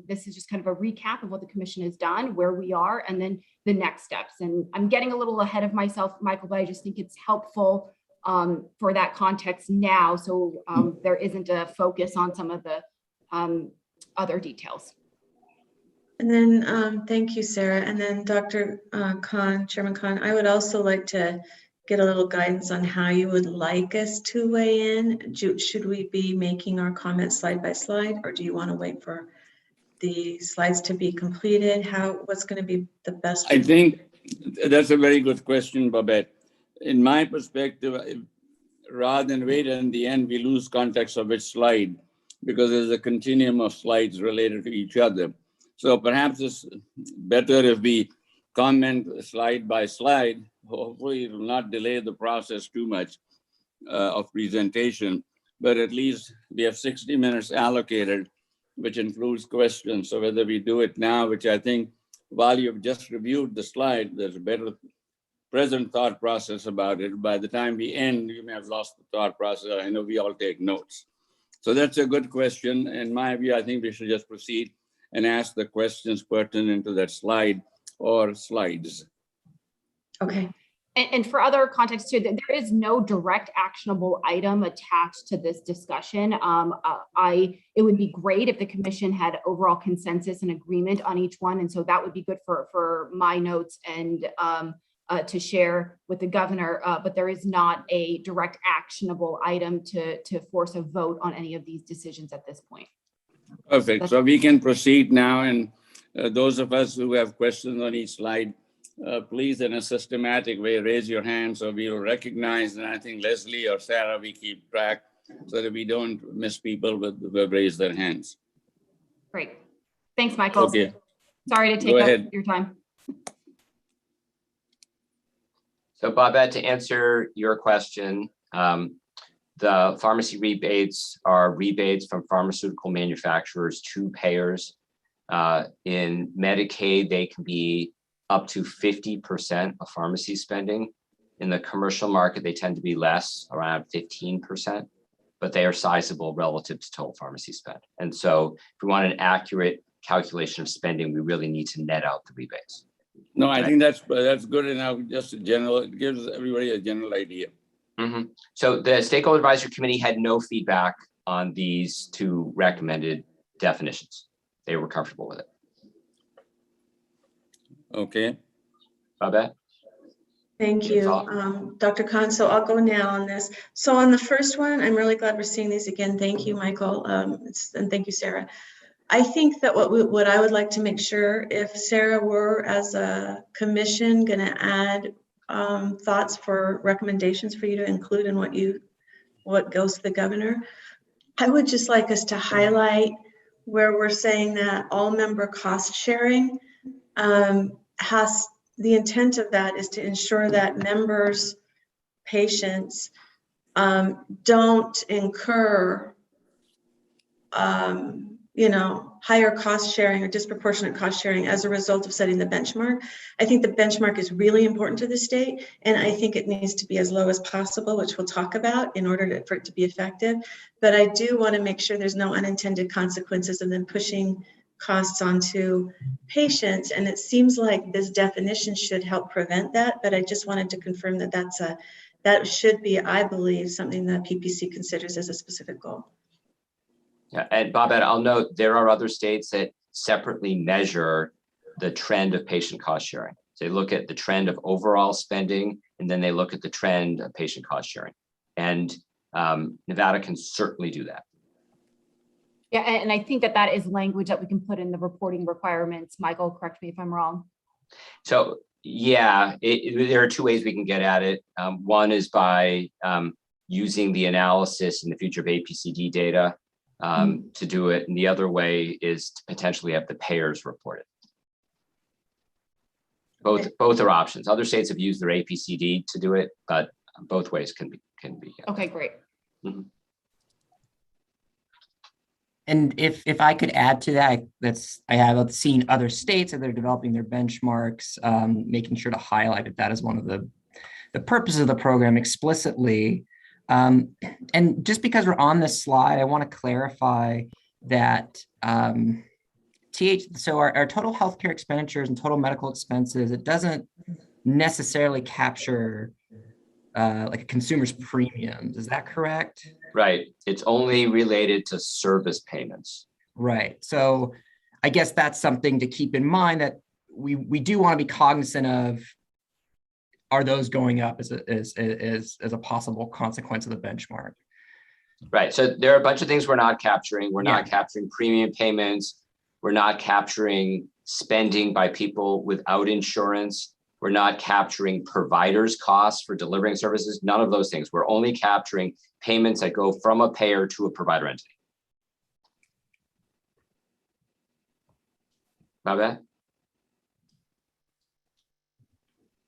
this is just kind of a recap of what the commission has done, where we are, and then the next steps. And I'm getting a little ahead of myself, Michael, but I just think it's helpful for that context now, so there isn't a focus on some of the other details. And then thank you, Sarah. And then Dr. Khan, Chairman Khan, I would also like to get a little guidance on how you would like us to weigh in. Should we be making our comments slide by slide, or do you want to wait for the slides to be completed? What's going to be the best? I think that's a very good question, Babette. In my perspective, rather than wait in the end, we lose context of which slide, because there's a continuum of slides related to each other. So perhaps it's better if we comment slide by slide. Hopefully it will not delay the process too much of presentation, but at least we have 60 minutes allocated, which includes questions. So whether we do it now, which I think while you've just reviewed the slide, there's a better present thought process about it. By the time we end, you may have lost the thought process. I know we all take notes. So that's a good question. In my view, I think we should just proceed and ask the questions pertinent to that slide or slides. Okay. And for other context too, there is no direct actionable item attached to this discussion. It would be great if the commission had overall consensus and agreement on each one. And so that would be good for my notes and to share with the governor, but there is not a direct actionable item to force a vote on any of these decisions at this point. Perfect. So we can proceed now. And those of us who have questions on each slide, please, in a systematic way, raise your hand so we will recognize. And I think Leslie or Sarah, we keep track so that we don't miss people who have raised their hands. Great. Thanks, Michael. Okay. Sorry to take up your time. So Babette, to answer your question, the pharmacy rebates are rebates from pharmaceutical manufacturers to payers. In Medicaid, they can be up to 50% of pharmacy spending. In the commercial market, they tend to be less, around 15%, but they are sizable relative to total pharmacy spend. And so if we want an accurate calculation of spending, we really need to net out the rebates. No, I think that's good enough. Just a general, it gives everybody a general idea. Mm-hmm. So the Stakeholder Advisory Committee had no feedback on these two recommended definitions. They were comfortable with it. Okay. Babette? Thank you, Dr. Khan. So I'll go now on this. So on the first one, I'm really glad we're seeing these again. Thank you, Michael, and thank you, Sarah. I think that what I would like to make sure, if Sarah were as a commission going to add thoughts for recommendations for you to include in what goes to the governor, I would just like us to highlight where we're saying that all member cost sharing has the intent of that is to ensure that members, patients don't incur higher cost sharing or disproportionate cost sharing as a result of setting the benchmark. I think the benchmark is really important to the state, and I think it needs to be as low as possible, which we'll talk about in order for it to be effective. But I do want to make sure there's no unintended consequences and then pushing costs onto patients. And it seems like this definition should help prevent that, but I just wanted to confirm that that should be, I believe, something that PPC considers as a specific goal. Yeah, and Bobette, I'll note there are other states that separately measure the trend of patient cost sharing. So they look at the trend of overall spending, and then they look at the trend of patient cost sharing. And Nevada can certainly do that. Yeah, and I think that is language that we can put in the reporting requirements. Michael, correct me if I'm wrong. So yeah, there are two ways we can get at it. One is by using the analysis in the future of APCD data to do it. And the other way is to potentially have the payers report it. Both are options. Other states have used their APCD to do it, but both ways can be. Okay, great. Mm-hmm. And if I could add to that, I have seen other states that they're developing their benchmarks, making sure to highlight that as one of the purposes of the program explicitly. And just because we're on this slide, I want to clarify that so our total healthcare expenditures and total medical expenses, it doesn't necessarily capture like a consumer's premiums. Is that correct? Right. It's only related to service payments. Right. So I guess that's something to keep in mind, that we do want to be cognizant of, are those going up as a possible consequence of the benchmark? Right. So there are a bunch of things we're not capturing. We're not capturing premium payments. We're not capturing spending by people without insurance. We're not capturing providers' costs for delivering services. None of those things. We're only capturing payments that go from a payer to a provider entity. Bobette?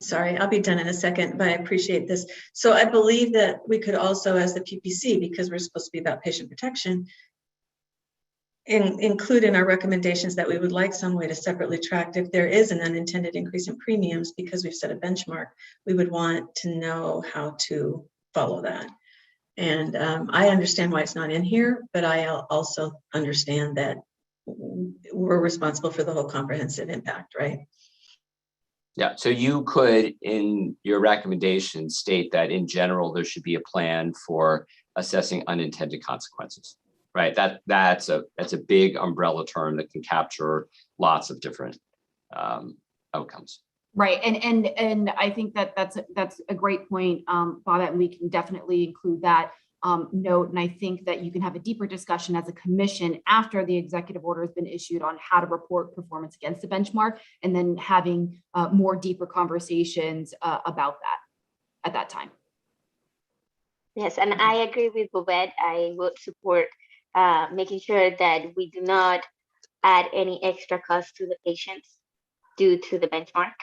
Sorry, I'll be done in a second, but I appreciate this. So I believe that we could also, as the PPC, because we're supposed to be about patient protection, include in our recommendations that we would like some way to separately track if there is an unintended increase in premiums because we've set a benchmark. We would want to know how to follow that. And I understand why it's not in here, but I also understand that we're responsible for the whole comprehensive impact, right? Yeah, so you could, in your recommendation, state that in general, there should be a plan for assessing unintended consequences, right? That's a big umbrella term that can capture lots of different outcomes. Right, and I think that's a great point, Bobette, and we can definitely include that note. And I think that you can have a deeper discussion as a commission after the executive order has been issued on how to report performance against the benchmark, and then having more deeper conversations about that at that time. Yes, and I agree with Bobette. I would support making sure that we do not add any extra cost to the patients due to the benchmark.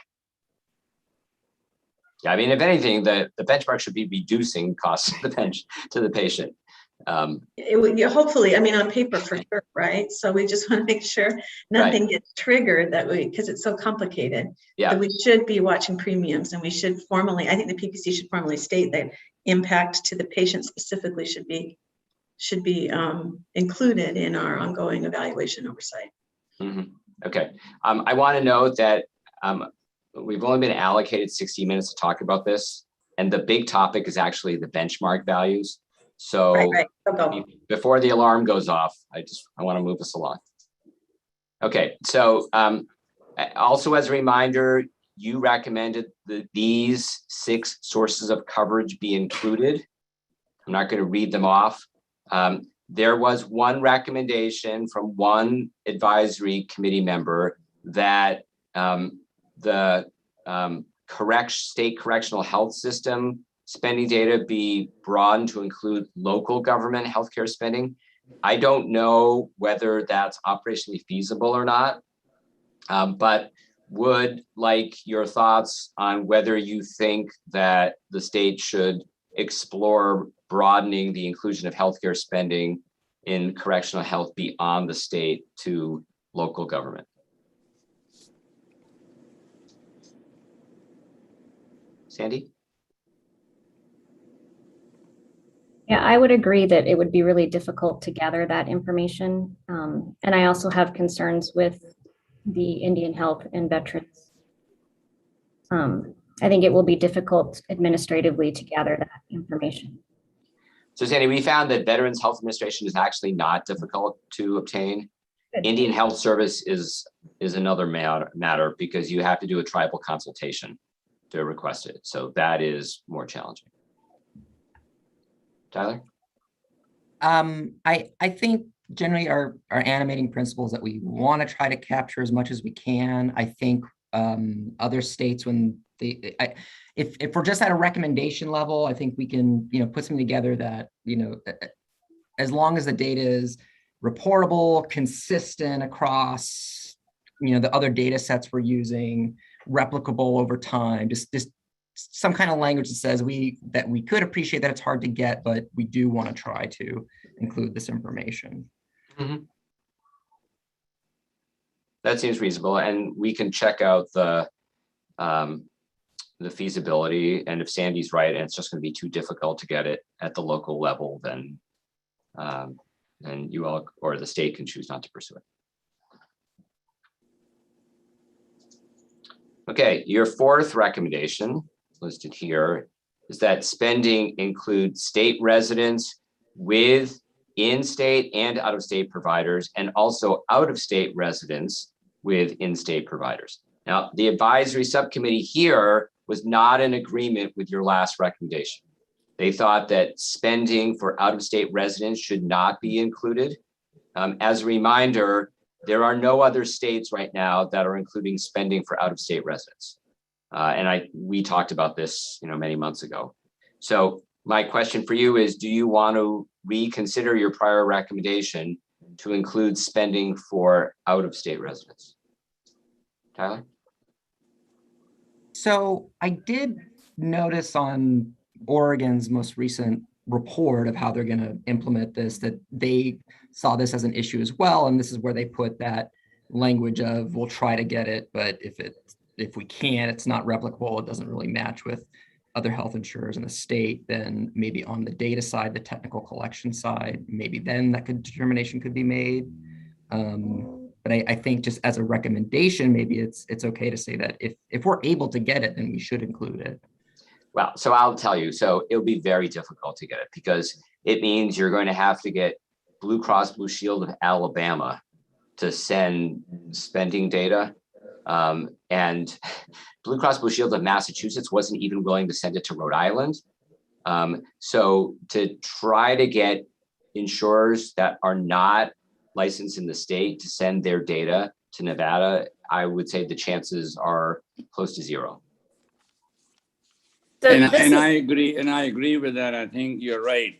Yeah, I mean, if anything, the benchmark should be reducing costs to the patient. Hopefully, I mean, on paper for sure, right? So we just want to make sure nothing gets triggered because it's so complicated. Yeah. That we should be watching premiums, and we should formally, I think the PPC should formally state that impact to the patient specifically should be included in our ongoing evaluation oversight. Mm-hmm. Okay. I want to note that we've only been allocated 60 minutes to talk about this, and the big topic is actually the benchmark values. So right. Before the alarm goes off, I want to move us along. Okay, so also as a reminder, you recommended that these 6 sources of coverage be included. I'm not going to read them off. There was one recommendation from one advisory committee member that the state correctional health system spending data be broadened to include local government healthcare spending. I don't know whether that's operationally feasible or not, but would like your thoughts on whether you think that the state should explore broadening the inclusion of healthcare spending in correctional health beyond the state to local government. Sandy? Yeah, I would agree that it would be really difficult to gather that information. And I also have concerns with the Indian Health and Veterans. I think it will be difficult administratively to gather that information. So Sandy, we found that Veterans Health Administration is actually not difficult to obtain. Good. Indian Health Service is another matter because you have to do a tribal consultation to request it. So that is more challenging. Tyler? I think generally our animating principle is that we want to try to capture as much as we can. I think other states, when if we're just at a recommendation level, I think we can, put something together that, as long as the data is reportable, consistent across, the other data sets we're using, replicable over time, just some kind of language that says that we could appreciate that it's hard to get, but we do want to try to include this information. Mm-hmm. That seems reasonable, and we can check out the feasibility. And if Sandy's right, and it's just going to be too difficult to get it at the local level, then you all or the state can choose not to pursue it. Okay, your fourth recommendation listed here is that spending includes state residents with in-state and out-of-state providers, and also out-of-state residents with in-state providers. Now, the advisory subcommittee here was not in agreement with your last recommendation. They thought that spending for out-of-state residents should not be included. As a reminder, there are no other states right now that are including spending for out-of-state residents. And we talked about this, many months ago. So my question for you is, do you want to reconsider your prior recommendation to include spending for out-of-state residents? Tyler? So I did notice on Oregon's most recent report of how they're going to implement this, that they saw this as an issue as well. And this is where they put that language of, we'll try to get it, but if we can't, it's not replicable, it doesn't really match with other health insurers in the state, then maybe on the data side, the technical collection side, maybe then that determination could be made. But I think just as a recommendation, maybe it's okay to say that if we're able to get it, then we should include it. Well, so I'll tell you, so it'll be very difficult to get it because it means you're going to have to get Blue Cross Blue Shield of Alabama to send spending data. And Blue Cross Blue Shield of Massachusetts wasn't even willing to send it to Rhode Island. So to try to get insurers that are not licensed in the state to send their data to Nevada, I would say the chances are close to zero. And I agree with that. I think you're right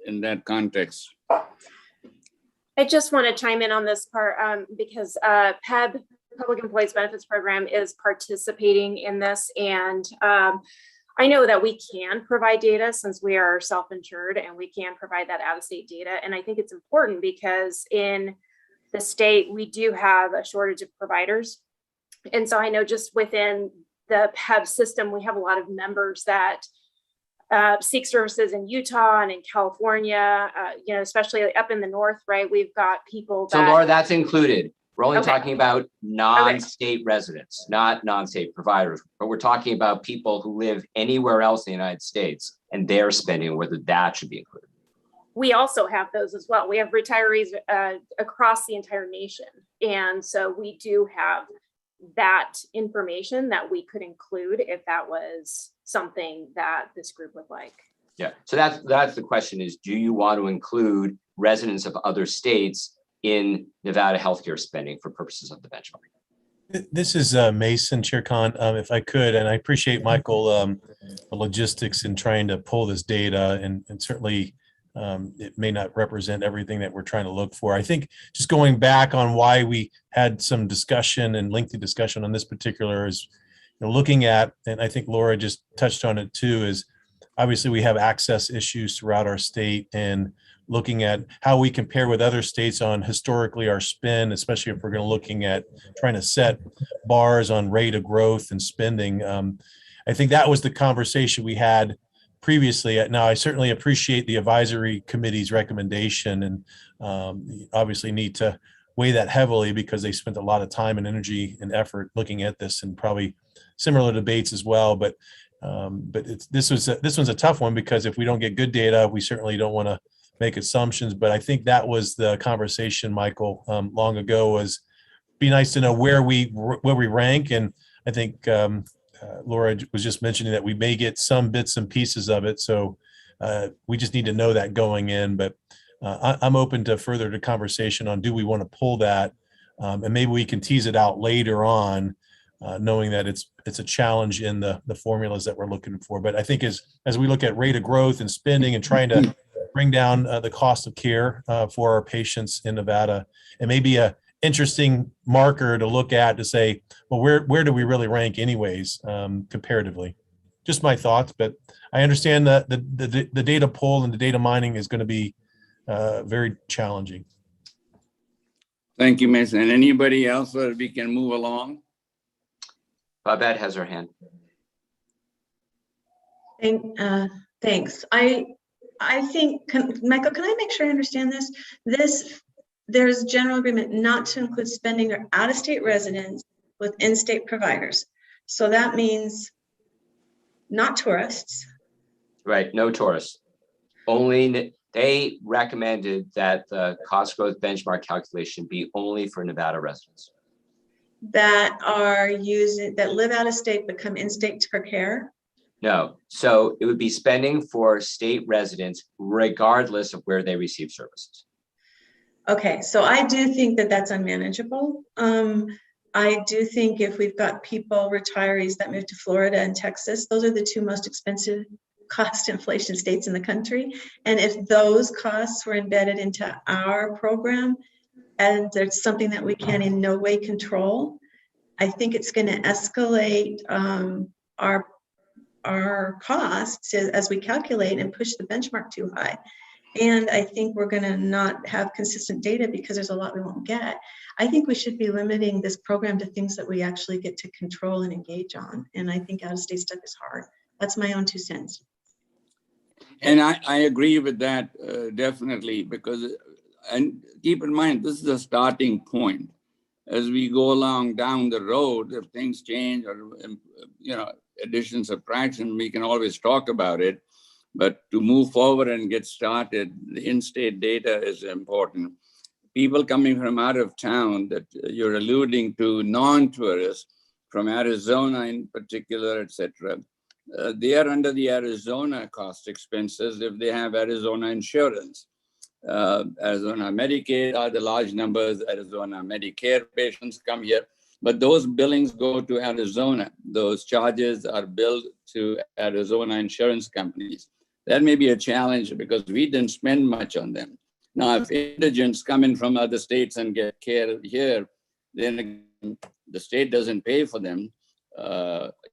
in that context. I just want to chime in on this part because PEB, Public Employees Benefits Program, is participating in this. And I know that we can provide data since we are self-insured, and we can provide that out-of-state data. And I think it's important because in the state, we do have a shortage of providers. And so I know just within the PEB system, we have a lot of members that seek services in Utah and in California, especially up in the north, right? We've got people that— So Laura, that's included. We're only talking about non-state residents, not non-state providers, but we're talking about people who live anywhere else in the United States and their spending, whether that should be included. We also have those as well. We have retirees across the entire nation. And so we do have that information that we could include if that was something that this group would like. Yeah, so that's the question is, do you want to include residents of other states in Nevada healthcare spending for purposes of the benchmark? This is Mason, Chair Khan, if I could, and I appreciate Michael, the logistics in trying to pull this data, and certainly it may not represent everything that we're trying to look for. I think just going back on why we had some discussion and lengthy discussion on this particular is, looking at, and I think Laura just touched on it too, is obviously we have access issues throughout our state, and looking at how we compare with other states on historically our spend, especially if we're going to looking at trying to set bars on rate of growth and spending. I think that was the conversation we had previously. Now, I certainly appreciate the advisory committee's recommendation, and obviously need to weigh that heavily because they spent a lot of time and energy and effort looking at this, and probably similar debates as well. But this one's a tough one, because if we don't get good data, we certainly don't want to make assumptions. But I think that was the conversation, Michael, long ago, was be nice to know where we rank. And I think Laura was just mentioning that we may get some bits and pieces of it. So we just need to know that going in. But I'm open to further the conversation on, do we want to pull that? And maybe we can tease it out later on, knowing that it's a challenge in the formulas that we're looking for. But I think as we look at rate of growth and spending and trying to bring down the cost of care for our patients in Nevada, it may be a interesting marker to look at to say, well, where do we really rank anyways, comparatively? Just my thoughts, but I understand that the data pull and the data mining is going to be very challenging. Thank you, Mason. And anybody else that we can move along? Babette has her hand. Thanks. I think, Michael, can I make sure I understand this? There's general agreement not to include spending or out-of-state residents with in-state providers. So that means not tourists. Right, no tourists. Only, they recommended that the cost growth benchmark calculation be only for Nevada residents. That live out of state but come in-state for care? No, so it would be spending for state residents regardless of where they receive services. Okay, so I do think that that's unmanageable. I do think if we've got people, retirees that move to Florida and Texas, those are the two most expensive cost inflation states in the country. And if those costs were embedded into our program, and there's something that we can in no way control, I think it's going to escalate our costs as we calculate and push the benchmark too high. And I think we're going to not have consistent data because there's a lot we won't get. I think we should be limiting this program to things that we actually get to control and engage on. And I think out-of-state stuff is hard. That's my own 2 cents. And I agree with that, definitely, because, and keep in mind, this is a starting point. As we go along down the road, if things change or, addition, subtraction, we can always talk about it. But to move forward and get started, the in-state data is important. People coming from out of town that you're alluding to, non-tourists from Arizona in particular, etc., they are under the Arizona cost expenses if they have Arizona insurance. Arizona Medicaid are the large numbers. Arizona Medicare patients come here, but those billings go to Arizona. Those charges are billed to Arizona insurance companies. That may be a challenge because we didn't spend much on them. Now, if indigents come in from other states and get care here, then the state doesn't pay for them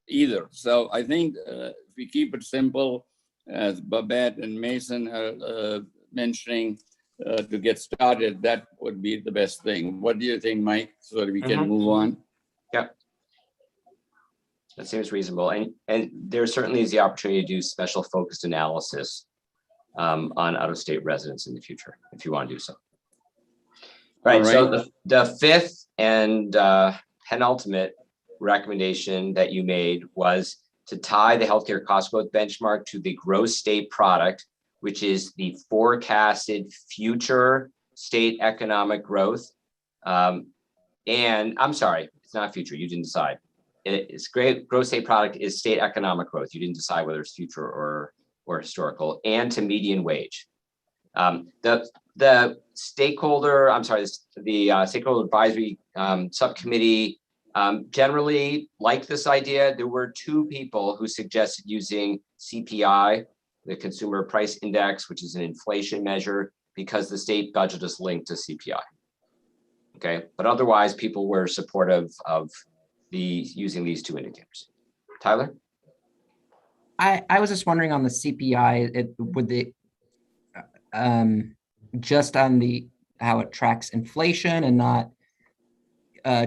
either. So I think if we keep it simple, as Babette and Mason are mentioning, to get started, that would be the best thing. What do you think, Mike, so that we can move on? Yep. That seems reasonable. And there certainly is the opportunity to do special focused analysis on out-of-state residents in the future, if you want to do so. All right. So the fifth and penultimate recommendation that you made was to tie the healthcare cost growth benchmark to the gross state product, which is the forecasted future state economic growth. And I'm sorry, it's not future, you didn't decide. It's great. Gross state product is state economic growth. You didn't decide whether it's future or historical, and to median wage. The stakeholder, the stakeholder advisory subcommittee generally liked this idea. There were 2 people who suggested using CPI, the Consumer Price Index, which is an inflation measure, because the state budget is linked to CPI. Okay, but otherwise people were supportive of using these 2 indicators. Tyler? I was just wondering on the CPI, just on how it tracks inflation and not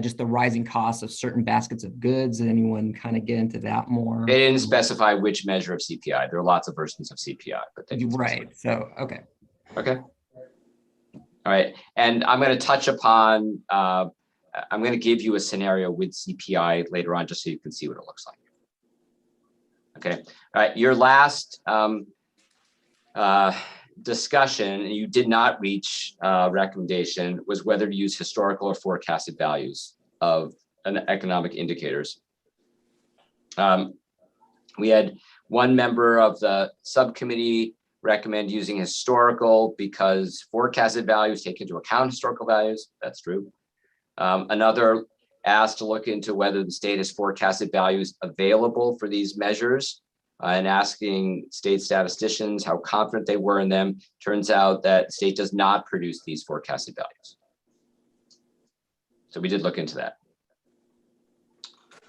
just the rising costs of certain baskets of goods? Did anyone kind of get into that more? They didn't specify which measure of CPI. There are lots of versions of CPI, but they didn't specify. Right. So, okay. Okay. All right. And I'm going to touch upon, I'm going to give you a scenario with CPI later on, just so you can see what it looks like. Okay. All right. Your last discussion, and you did not reach recommendation, was whether to use historical or forecasted values of economic indicators. We had one member of the subcommittee recommend using historical because forecasted values take into account historical values. That's true. Another asked to look into whether the state has forecasted values available for these measures, and asking state statisticians how confident they were in them. Turns out that the state does not produce these forecasted values. So we did look into that.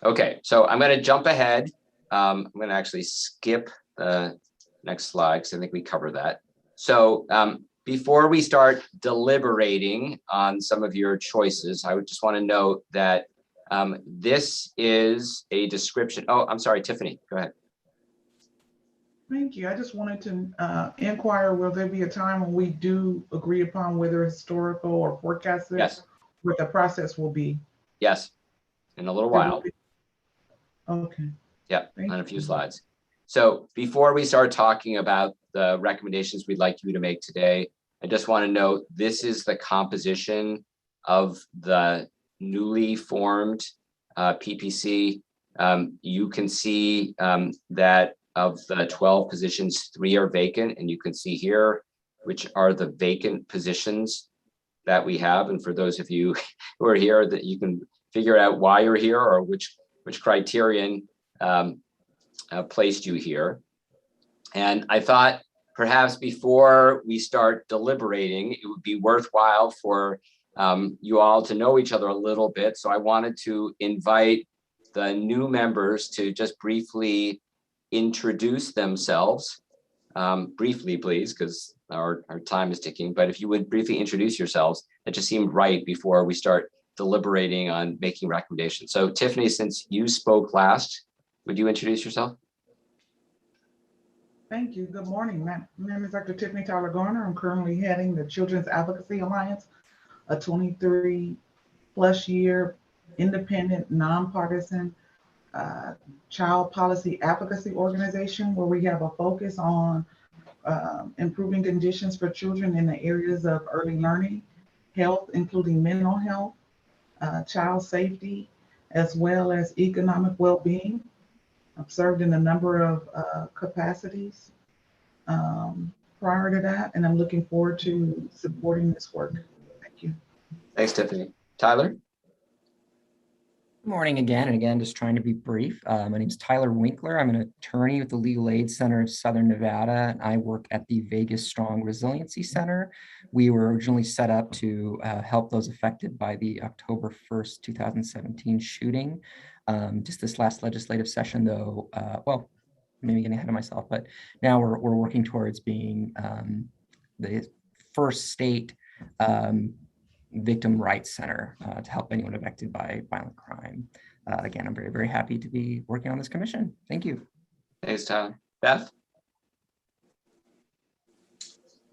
Okay, so I'm going to jump ahead. I'm going to actually skip the next slide because I think we covered that. So before we start deliberating on some of your choices, I would just want to note that this is a description. Oh, I'm sorry, Tiffany, go ahead. Thank you. I just wanted to inquire, will there be a time when we do agree upon whether historical or forecasted? Yes. What the process will be? Yes, in a little while. Okay. Yeah, on a few slides. So before we start talking about the recommendations we'd like you to make today, I just want to note this is the composition of the newly formed PPC. You can see that of the 12 positions, 3 are vacant, and you can see here which are the vacant positions that we have. And for those of you who are here, that you can figure out why you're here or which criterion placed you here. And I thought perhaps before we start deliberating, it would be worthwhile for you all to know each other a little bit. So I wanted to invite the new members to just briefly introduce themselves. Briefly, please, because our time is ticking. But if you would briefly introduce yourselves, that just seemed right before we start deliberating on making recommendations. So Tiffany, since you spoke last, would you introduce yourself? Thank you. Good morning. My name is Dr. Tiffany Tyler Garner. I'm currently heading the Children's Advocacy Alliance, a 23+ year independent, nonpartisan child policy advocacy organization where we have a focus on improving conditions for children in the areas of early learning, health, including mental health, child safety, as well as economic well-being. I've served in a number of capacities prior to that, and I'm looking forward to supporting this work. Thank you. Thanks, Tiffany. Tyler? Good morning again, and again, just trying to be brief. My name is Tyler Winkler. I'm an attorney with the Legal Aid Center of Southern Nevada, and I work at the Vegas Strong Resiliency Center. We were originally set up to help those affected by the October 1st, 2017 shooting. Just this last legislative session, though, well, maybe getting ahead of myself, but now we're working towards being the first state victim rights center to help anyone affected by violent crime. Again, I'm very, very happy to be working on this commission. Thank you. Thanks, Tyler. Beth?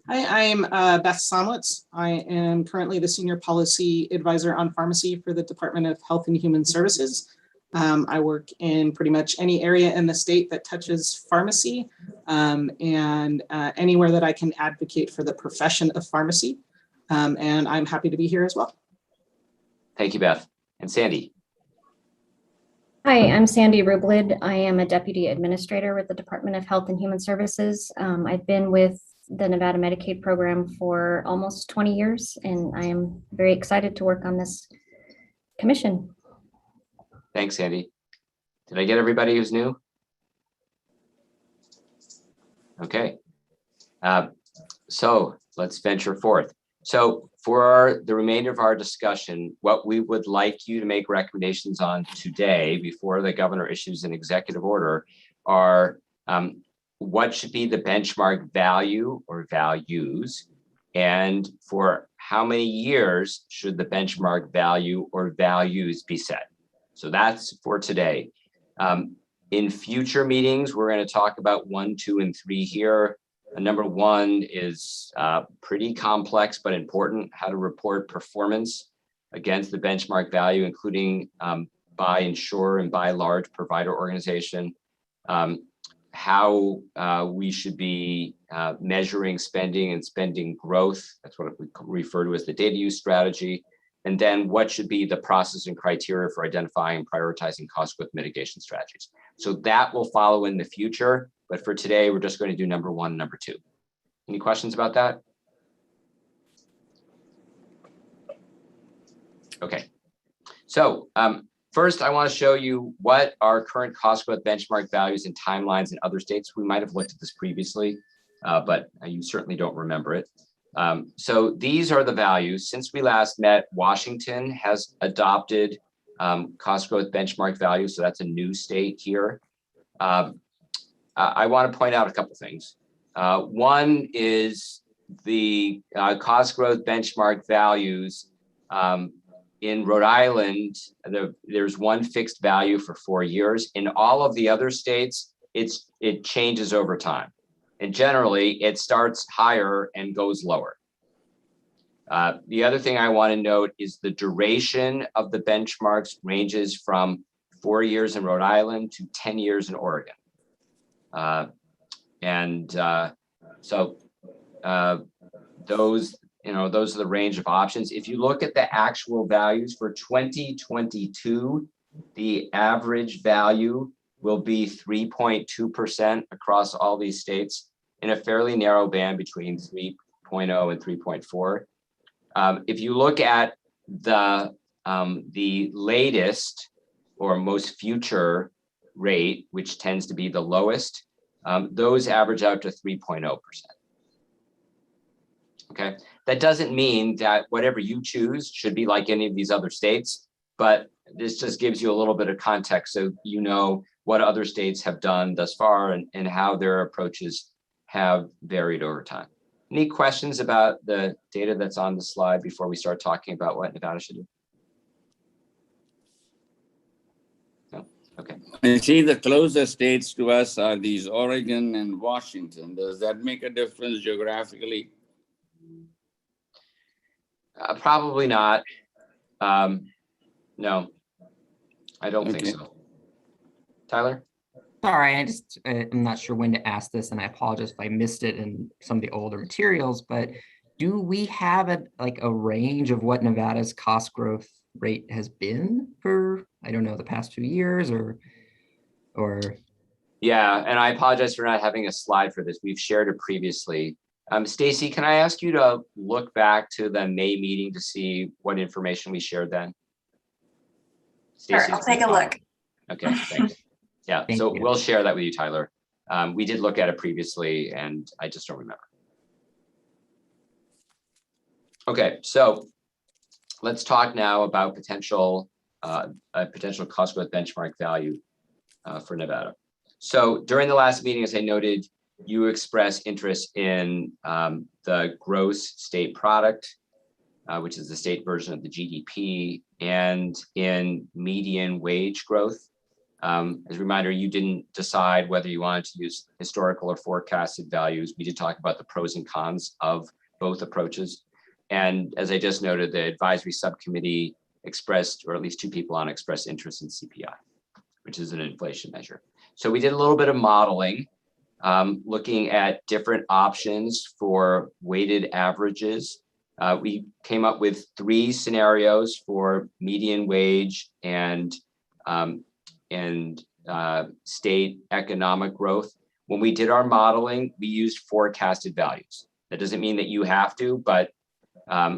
Hi, I'm Beth Somlitz. I am currently the Senior Policy Advisor on Pharmacy for the Department of Health and Human Services. I work in pretty much any area in the state that touches pharmacy, and anywhere that I can advocate for the profession of pharmacy. And I'm happy to be here as well. Thank you, Beth. And Sandy? Hi, I'm Sandy Rublid. I am a Deputy Administrator with the Department of Health and Human Services. I've been with the Nevada Medicaid program for almost 20 years, and I am very excited to work on this commission. Thanks, Sandy. Did I get everybody who's new? Okay. So let's venture forth. So for the remainder of our discussion, what we would like you to make recommendations on today before the governor issues an executive order are what should be the benchmark value or values and for how many years should the benchmark value or values be set. So that's for today. In future meetings, we're going to talk about 1, 2, and 3 here. Number 1 is pretty complex but important: how to report performance against the benchmark value, including by insurer and by large provider organization. How we should be measuring spending and spending growth. That's what we refer to as the data use strategy. And then what should be the process and criteria for identifying and prioritizing cost growth mitigation strategies. So that will follow in the future. But for today, we're just going to do number 1 and number 2. Any questions about that? Okay. So first, I want to show you what our current cost growth benchmark values and timelines in other states. We might have looked at this previously, but you certainly don't remember it. So these are the values. Since we last met, Washington has adopted cost growth benchmark values. So that's a new state here. I want to point out a couple things. One is the cost growth benchmark values in Rhode Island. There's one fixed value for 4 years. In all of the other states, it changes over time. And generally, it starts higher and goes lower. The other thing I want to note is the duration of the benchmarks ranges from 4 years in Rhode Island to 10 years in Oregon. So those are the range of options. If you look at the actual values for 2022, the average value will be 3.2% across all these states, in a fairly narrow band between 3.0 and 3.4. If you look at the latest or most future rate, which tends to be the lowest, those average out to 3.0%. Okay, that doesn't mean that whatever you choose should be like any of these other states, but this just gives you a little bit of context so you know what other states have done thus far and how their approaches have varied over time. Any questions about the data that's on the slide before we start talking about what Nevada should do? No? Okay. I see the closest states to us are these Oregon and Washington. Does that make a difference geographically? Probably not. No, I don't think so. Tyler? Sorry, I'm not sure when to ask this, and I apologize if I missed it in some of the older materials, but do we have a range of what Nevada's cost growth rate has been for, I don't know, the past few years or? Yeah, and I apologize for not having a slide for this. We've shared it previously. Stacy, can I ask you to look back to the May meeting to see what information we shared then? Sure, I'll take a look. Okay, thanks. Yeah, so we'll share that with you, Tyler. We did look at it previously and I just don't remember. Okay, so let's talk now about potential cost growth benchmark value for Nevada. So during the last meeting, as I noted, you expressed interest in the gross state product, which is the state version of the GDP, and in median wage growth. As a reminder, you didn't decide whether you wanted to use historical or forecasted values. We did talk about the pros and cons of both approaches. And as I just noted, the advisory subcommittee expressed, or at least 2 people on expressed interest in CPI, which is an inflation measure. So we did a little bit of modeling, looking at different options for weighted averages. We came up with 3 scenarios for median wage and state economic growth. When we did our modeling, we used forecasted values. That doesn't mean that you have to, but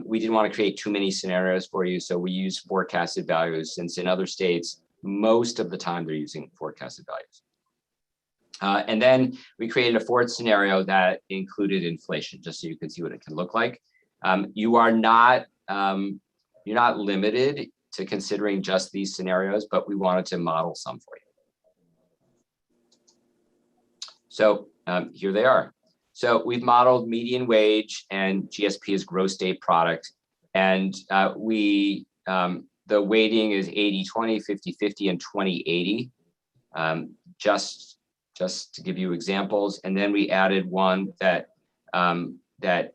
we didn't want to create too many scenarios for you. So we used forecasted values, since in other states, most of the time they're using forecasted values. And then we created a 4th scenario that included inflation, just so you can see what it can look like. You're not limited to considering just these scenarios, but we wanted to model some for you. So here they are. So we've modeled median wage and GSP as gross state product. And the weighting is 80-20, 50-50, and 20-80. Just to give you examples. And then we added one that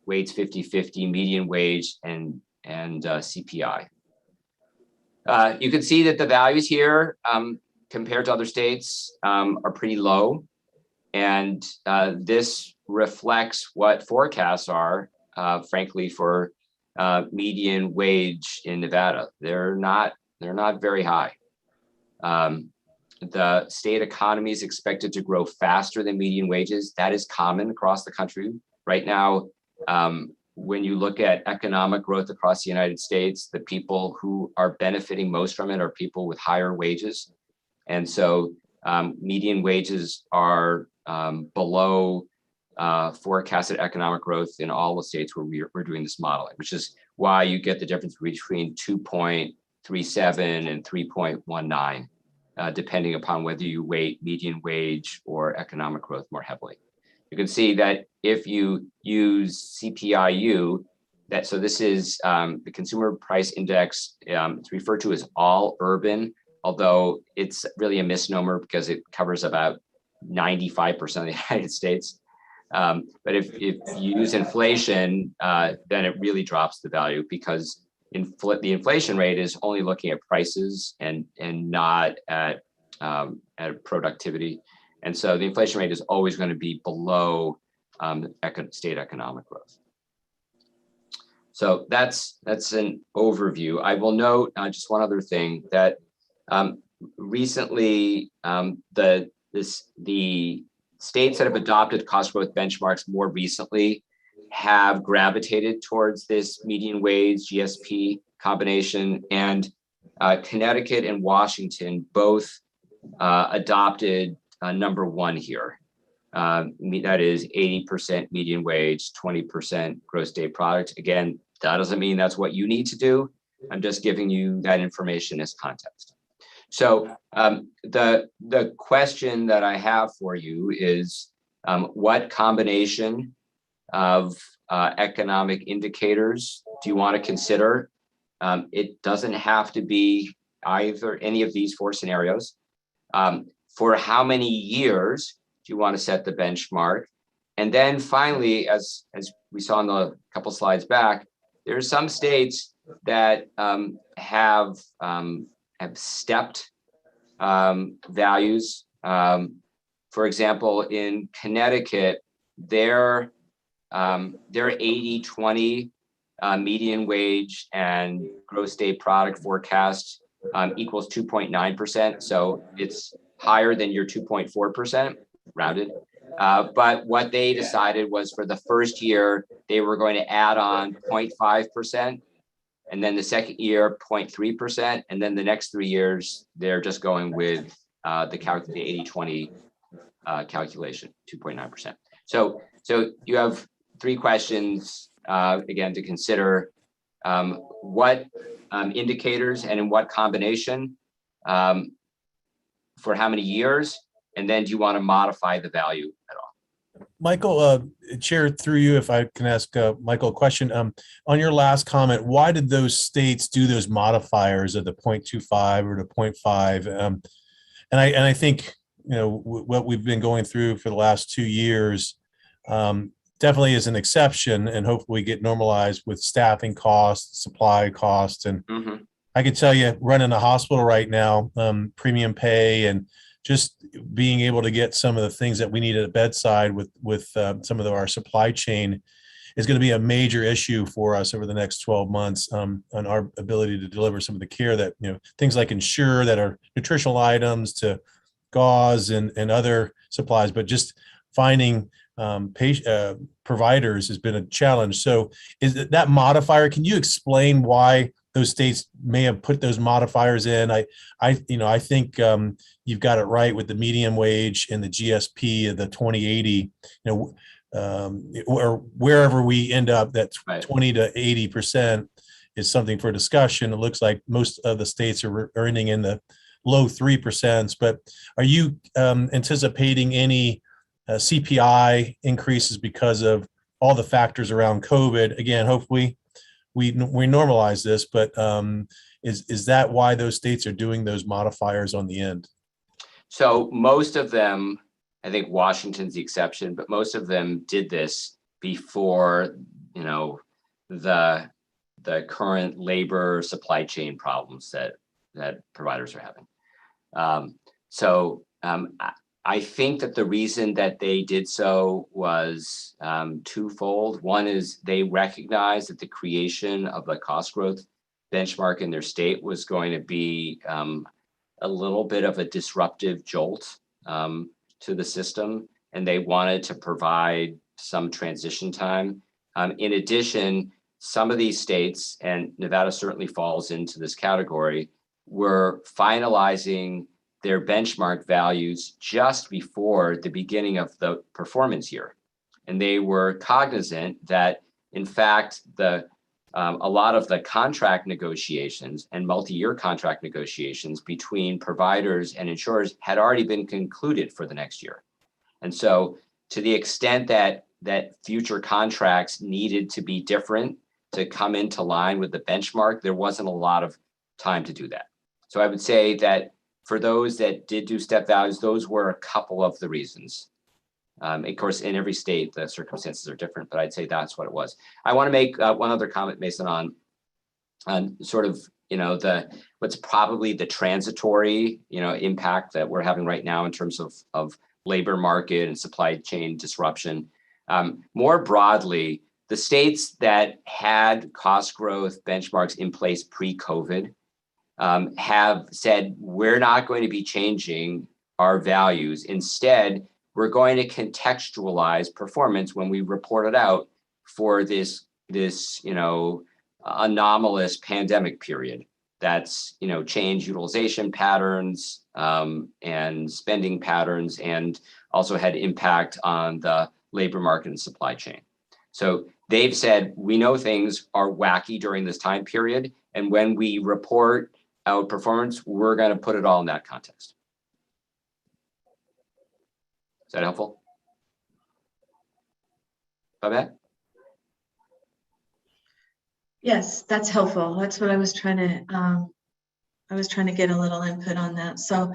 weights 50-50 median wage and CPI. You can see that the values here compared to other states are pretty low. And this reflects what forecasts are, frankly, for median wage in Nevada. They're not very high. The state economy is expected to grow faster than median wages. That is common across the country. Right now, when you look at economic growth across the United States, the people who are benefiting most from it are people with higher wages. And so median wages are below forecasted economic growth in all the states where we're doing this modeling, which is why you get the difference between 2.37 and 3.19, depending upon whether you weight median wage or economic growth more heavily. You can see that if you use CPIU, so this is the Consumer Price Index, it's referred to as all urban, although it's really a misnomer because it covers about 95% of the United States. But if you use inflation, then it really drops the value because the inflation rate is only looking at prices and not at productivity. And so the inflation rate is always going to be below state economic growth. So that's an overview. I will note just one other thing that recently the states that have adopted cost growth benchmarks more recently have gravitated towards this median wage GSP combination, and Connecticut and Washington both adopted number one here. That is 80% median wage, 20% gross state product. Again, that doesn't mean that's what you need to do. I'm just giving you that information as context. So the question that I have for you is what combination of economic indicators do you want to consider? It doesn't have to be either any of these four scenarios. For how many years do you want to set the benchmark? And then finally, as we saw in the couple slides back, there are some states that have stepped values. For example, in Connecticut, their 80-20 median wage and gross state product forecast equals 2.9%. So it's higher than your 2.4%, rounded. But what they decided was for the first year, they were going to add on 0.5%. And then the second year, 0.3%. And then the next 3 years, they're just going with the 80-20 calculation, 2.9%. So you have three questions, again, to consider. What indicators and in what combination, for how many years, and then do you want to modify the value at all? Michael, Chair, through you, if I can ask Michael a question. On your last comment, why did those states do those modifiers of the 0.25 or the 0.5? And I think, what we've been going through for the last 2 years definitely is an exception, and hopefully get normalized with staffing costs, supply costs. And I can tell you, running a hospital right now, premium pay and just being able to get some of the things that we need at a bedside with some of our supply chain is going to be a major issue for us over the next 12 months on our ability to deliver some of the care that, things like Ensure that are nutritional items to gauze and other supplies, but just finding providers has been a challenge. So is that modifier, can you explain why those states may have put those modifiers in? I think you've got it right with the median wage and the GSP of the 2080, or wherever we end up, that's right. 20 to 80% is something for discussion. It looks like most of the states are earning in the low 3%, but are you anticipating any CPI increases because of all the factors around COVID. Again, hopefully we normalize this, but is that why those states are doing those modifiers on the end? So most of them, I think Washington's the exception, but most of them did this before, you know, the current labor supply chain problems that providers are having. I think that the reason that they did so was twofold. One is they recognized that the creation of the cost growth benchmark in their state was going to be a little bit of a disruptive jolt to the system, and they wanted to provide some transition time. In addition, some of these states, and Nevada certainly falls into this category, were finalizing their benchmark values just before the beginning of the performance year. And they were cognizant that, in fact, a lot of the contract negotiations and multi-year contract negotiations between providers and insurers had already been concluded for the next year. And so to the extent that future contracts needed to be different to come into line with the benchmark, there wasn't a lot of time to do that. So I would say that for those that did do step values, those were a couple of the reasons. Of course, in every state, the circumstances are different, but I'd say that's what it was. I want to make one other comment, Mason, on sort of, you know, what's probably the transitory, you know, impact that we're having right now in terms of labor market and supply chain disruption. More broadly, the states that had cost growth benchmarks in place pre-COVID have said, we're not going to be changing our values. Instead, we're going to contextualize performance when we report it out for this you know, anomalous pandemic period. That's, you know, change utilization patterns and spending patterns, and also had impact on the labor market and supply chain. So they've said, we know things are wacky during this time period, and when we report out performance, we're going to put it all in that context. Is that helpful? Babette? Yes, that's helpful. That's what I was trying to get a little input on that. So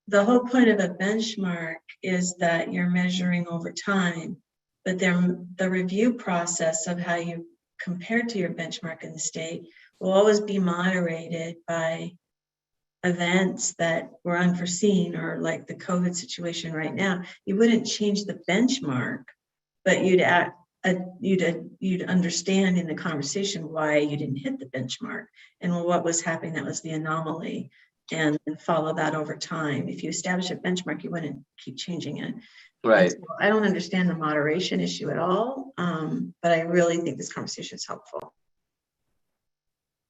the whole point of a benchmark is that you're measuring over time, but then the review process of how you compare to your benchmark in the state will always be moderated by events that were unforeseen, or like the COVID situation right now. You wouldn't change the benchmark, but you'd understand in the conversation why you didn't hit the benchmark and what was happening. That was the anomaly, and follow that over time. If you establish a benchmark, you wouldn't keep changing it. Right. So I don't understand the moderation issue at all, but I really think this conversation is helpful.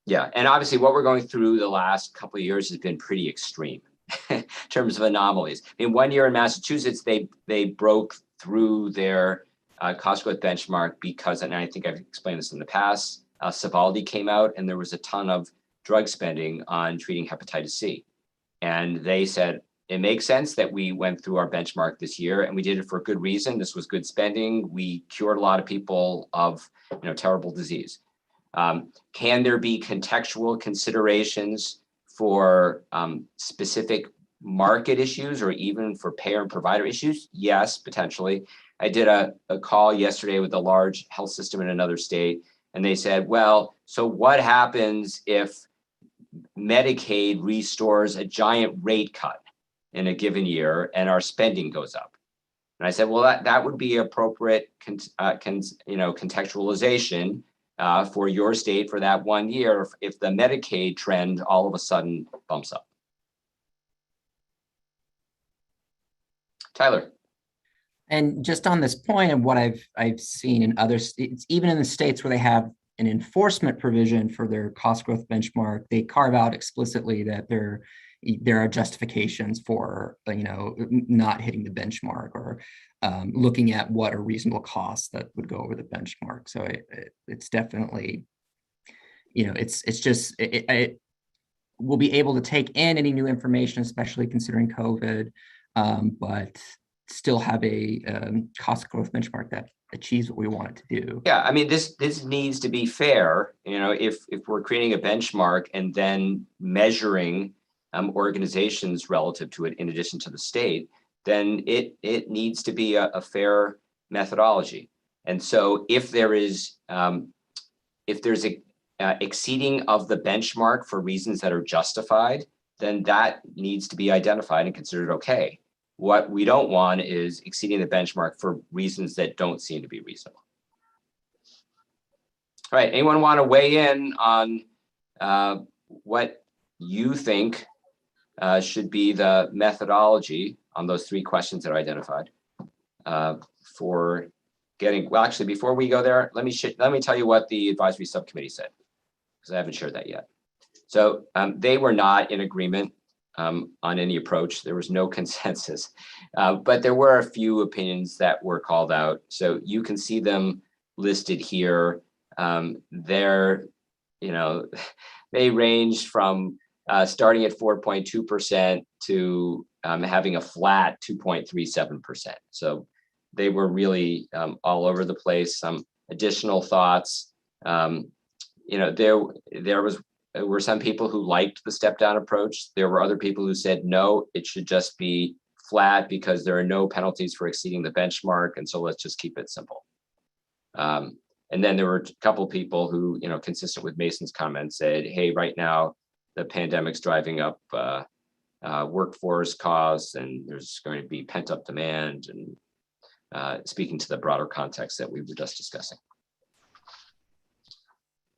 Yeah, and obviously what we're going through the last couple of years has been pretty extreme in terms of anomalies. In 1 year in Massachusetts, they broke through their cost growth benchmark because, and I think I've explained this in the past, Sovaldi came out and there was a ton of drug spending on treating hepatitis C. And they said, it makes sense that we went through our benchmark this year, and we did it for a good reason. This was good spending. We cured a lot of people of, you know, terrible disease. Can there be contextual considerations for specific market issues or even for payer and provider issues? Yes, potentially. I did a call yesterday with a large health system in another state, and they said, well, so what happens if Medicaid restores a giant rate cut in a given year and our spending goes up? And I said, well, that would be appropriate contextualization for your state for that 1 year if the Medicaid trend all of a sudden bumps up. Tyler. And just on this point of what I've seen in other states, even in the states where they have an enforcement provision for their cost growth benchmark, they carve out explicitly that there are justifications for, you know, not hitting the benchmark or looking at what are reasonable costs that would go over the benchmark. So it's definitely, you know, it's just, we'll be able to take in any new information, especially considering COVID. But still have a cost growth benchmark that achieves what we want it to do. Yeah, I mean, this needs to be fair. You know, if we're creating a benchmark and then measuring organizations relative to it in addition to the state, then it needs to be a fair methodology. And so if there's a exceeding of the benchmark for reasons that are justified, then that needs to be identified and considered okay. What we don't want is exceeding the benchmark for reasons that don't seem to be reasonable. All right, anyone want to weigh in on what you think should be the methodology on those 3 questions that are identified for getting, well, actually, before we go there, let me tell you what the advisory subcommittee said, because I haven't shared that yet. So they were not in agreement on any approach. There was no consensus, but there were a few opinions that were called out. So you can see them listed here. They're, you know, they range from starting at 4.2% to having a flat 2.37%. So they were really all over the place. Some additional thoughts. You know, there were some people who liked the step down approach. There were other people who said, no, it should just be flat because there are no penalties for exceeding the benchmark. And so let's just keep it simple. And then there were a couple people who, you know, consistent with Mason's comments, said, hey, right now, the pandemic's driving up workforce costs, and there's going to be pent up demand, and speaking to the broader context that we were just discussing.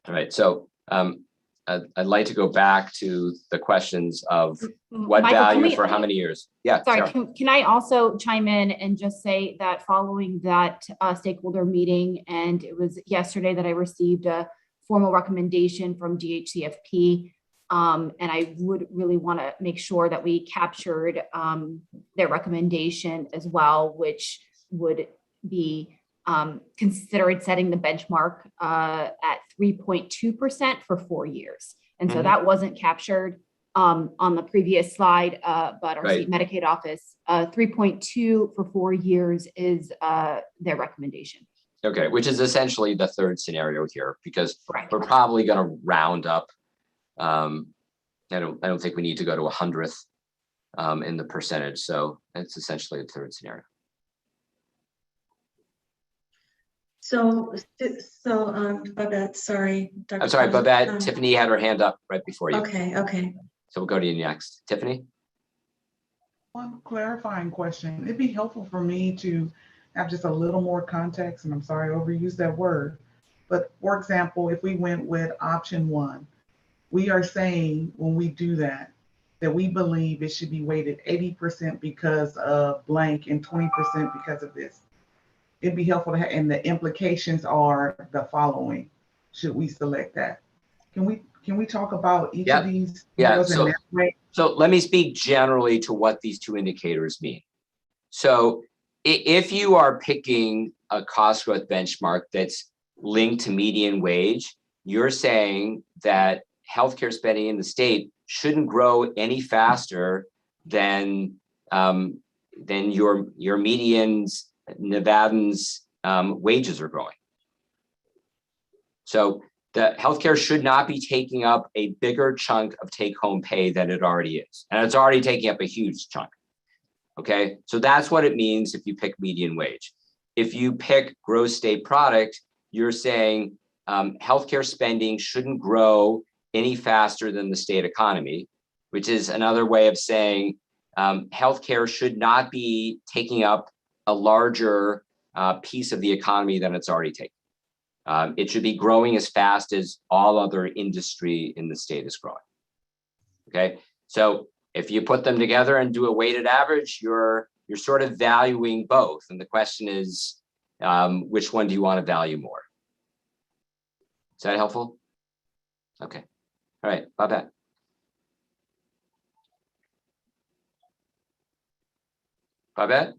All right, so I'd like to go back to the questions of what Michael, value for how many years? Yeah. Sorry, can I also chime in and just say that following that stakeholder meeting, and it was yesterday that I received a formal recommendation from DHCFP, and I would really want to make sure that we captured their recommendation as well, which would be considered setting the benchmark at 3.2% for 4 years. And so that wasn't captured on the previous slide, but our state Medicaid office, 3.2 for 4 years is their recommendation. Okay, which is essentially the third scenario here, because we're probably going to round up. I don't think we need to go to 100th in the percentage. So it's essentially the third scenario. So Babette, sorry. Dr. I'm sorry, Babette, Khan. Tiffany had her hand up right before you. Okay. So we'll go to you next. Tiffany? One clarifying question. It'd be helpful for me to have just a little more context, and I'm sorry I overused that word. But for example, if we went with option 1, we are saying when we do that we believe it should be weighted 80% because of blank and 20% because of this. It'd be helpful to have, and the implications are the following. Should we select that? Can we talk about each of these? Yeah. So let me speak generally to what these 2 indicators mean. So if you are picking a cost growth benchmark that's linked to median wage, you're saying that healthcare spending in the state shouldn't grow any faster than your medians, Nevadans' wages are growing. So the healthcare should not be taking up a bigger chunk of take-home pay than it already is. And it's already taking up a huge chunk. Okay, so that's what it means if you pick median wage. If you pick gross state product, you're saying healthcare spending shouldn't grow any faster than the state economy, which is another way of saying healthcare should not be taking up a larger piece of the economy than it's already taken. It should be growing as fast as all other industry in the state is growing. Okay, so if you put them together and do a weighted average, you're sort of valuing both. And the question is, which one do you want to value more? Is that helpful? Okay, all right, Babette. Babette?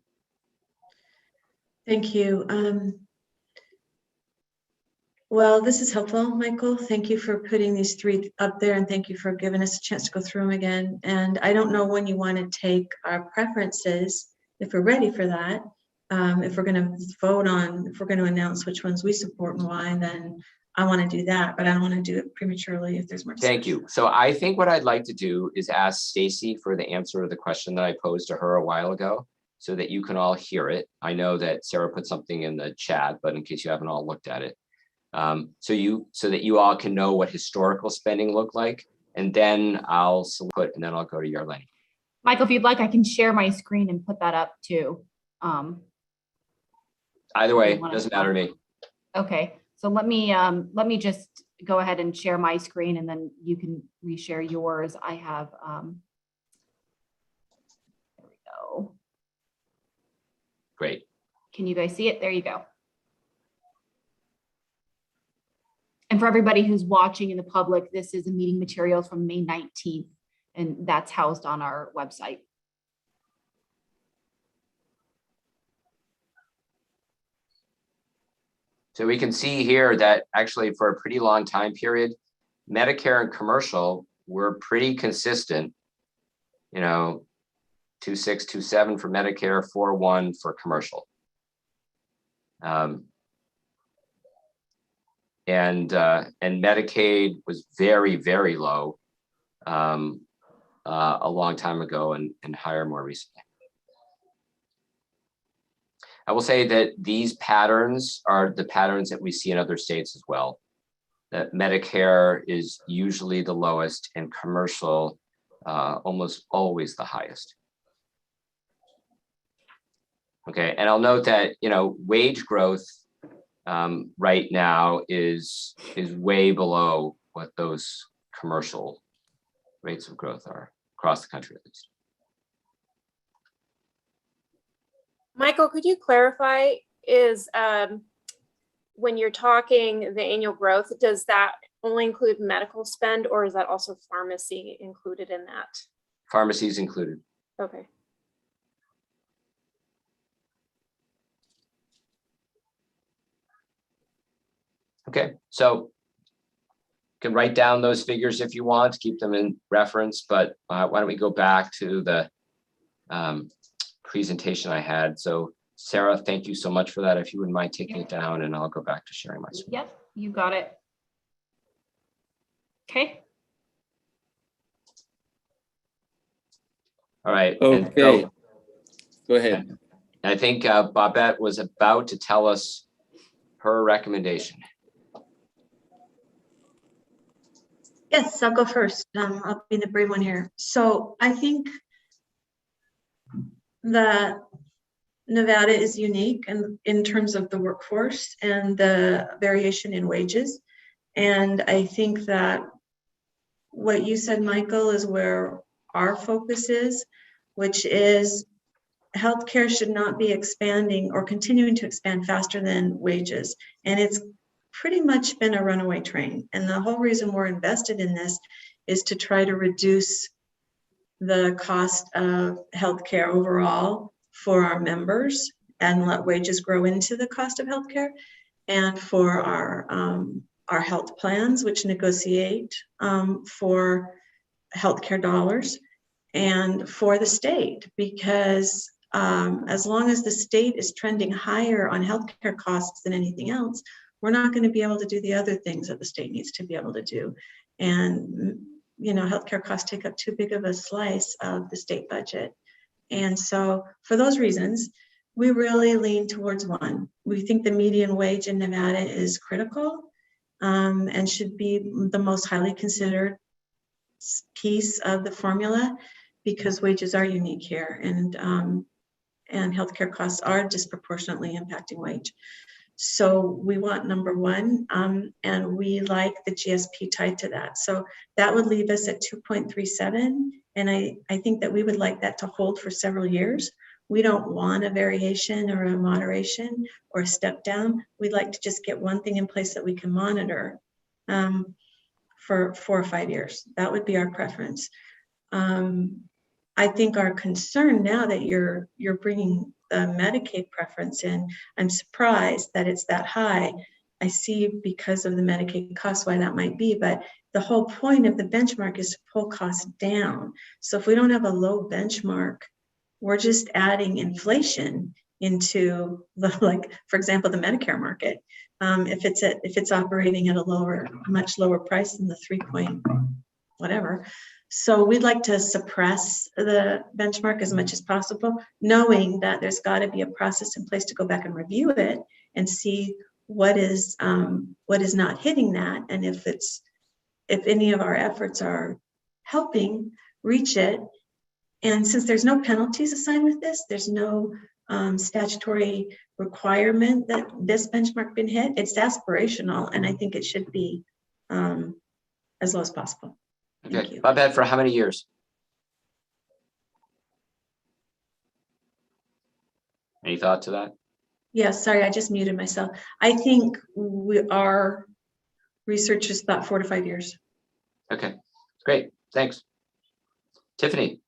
Thank you. Well, this is helpful, Michael. Thank you for putting these 3 up there, and thank you for giving us a chance to go through them again. And I don't know when you want to take our preferences. if we're ready for that. If we're going to if we're going to announce which ones we support and why, then I want to do that, but I don't want to do it prematurely if there's more. Thank you. So I think what I'd like to do is ask Stacy for the answer to the question that I posed to her a while ago, so that you can all hear it. I know that Sarah put something in the chat, but in case you haven't all looked at it, so that you all can know what historical spending looked like, and then I'll put, and then I'll go to Yarlene. Michael, if you'd like, I can share my screen and put that up too. Either way, doesn't matter to me. Okay, so let me just go ahead and share my screen, and then you can reshare yours. I have, there we go. Great. Can you guys see it? There you go. And for everybody who's watching in the public, this is a meeting materials from May 19th, and that's housed on our website. So we can see here that actually for a pretty long time period, Medicare and commercial were pretty consistent, 2.6, 2.7 for Medicare, 4.1 for commercial. And Medicaid was very, very low a long time ago and higher more recently. I will say that these patterns are the patterns that we see in other states as well. That Medicare is usually the lowest and commercial almost always the highest. Okay, and I'll note that wage growth right now is way below what those commercial rates of growth are across the country, at least. Michael, could you clarify, is when you're talking the annual growth, does that only include medical spend, or is that also pharmacy included in that? Pharmacy is included. Okay. Okay, so you can write down those figures if you want, keep them in reference, but why don't we go back to the presentation I had. So Sarah, thank you so much for that. If you wouldn't mind taking it down, and I'll go back to sharing my screen. Yep, you got it. Okay. All right. Okay. Go ahead. I think Babette was about to tell us her recommendation. Yes, I'll go first. I'll be the brave one here. So I think that Nevada is unique in terms of the workforce and the variation in wages. And I think that what you said, Michael, is where our focus is, which is healthcare should not be expanding or continuing to expand faster than wages. And it's pretty much been a runaway train. And the whole reason we're invested in this is to try to reduce the cost of healthcare overall for our members and let wages grow into the cost of healthcare, and for our health plans, which negotiate for healthcare dollars, and for the state, because as long as the state is trending higher on healthcare costs than anything else, we're not going to be able to do the other things that the state needs to be able to do. And healthcare costs take up too big of a slice of the state budget. And so for those reasons, we really lean towards one. We think the median wage in Nevada is critical and should be the most highly considered piece of the formula, because wages are unique here, and healthcare costs are disproportionately impacting wage. So we want number one, and we like the GSP tied to that. So that would leave us at 2.37. And I think that we would like that to hold for several years. We don't want a variation or a moderation or a step down. We'd like to just get one thing in place that we can monitor for 4 or 5 years. That would be our preference. I think our concern now that you're bringing the Medicaid preference in, I'm surprised that it's that high. I see because of the Medicaid costs why that might be, but the whole point of the benchmark is to pull costs down. So if we don't have a low benchmark we're just adding inflation into the, like, for example, the Medicare market. If it's operating at a much lower price than the 3 point whatever. So we'd like to suppress the benchmark as much as possible, knowing that there's got to be a process in place to go back and review it and see what is not hitting that, and if any of our efforts are helping reach it. And since there's no penalties assigned with this, there's no statutory requirement that this benchmark been hit. It's aspirational, and I think it should be as low as possible. Okay, Babette, for how many years? Any thought to that? Yeah, sorry, I just muted myself. I think our research is about 4 to 5 years. Okay, great, thanks. Tiffany.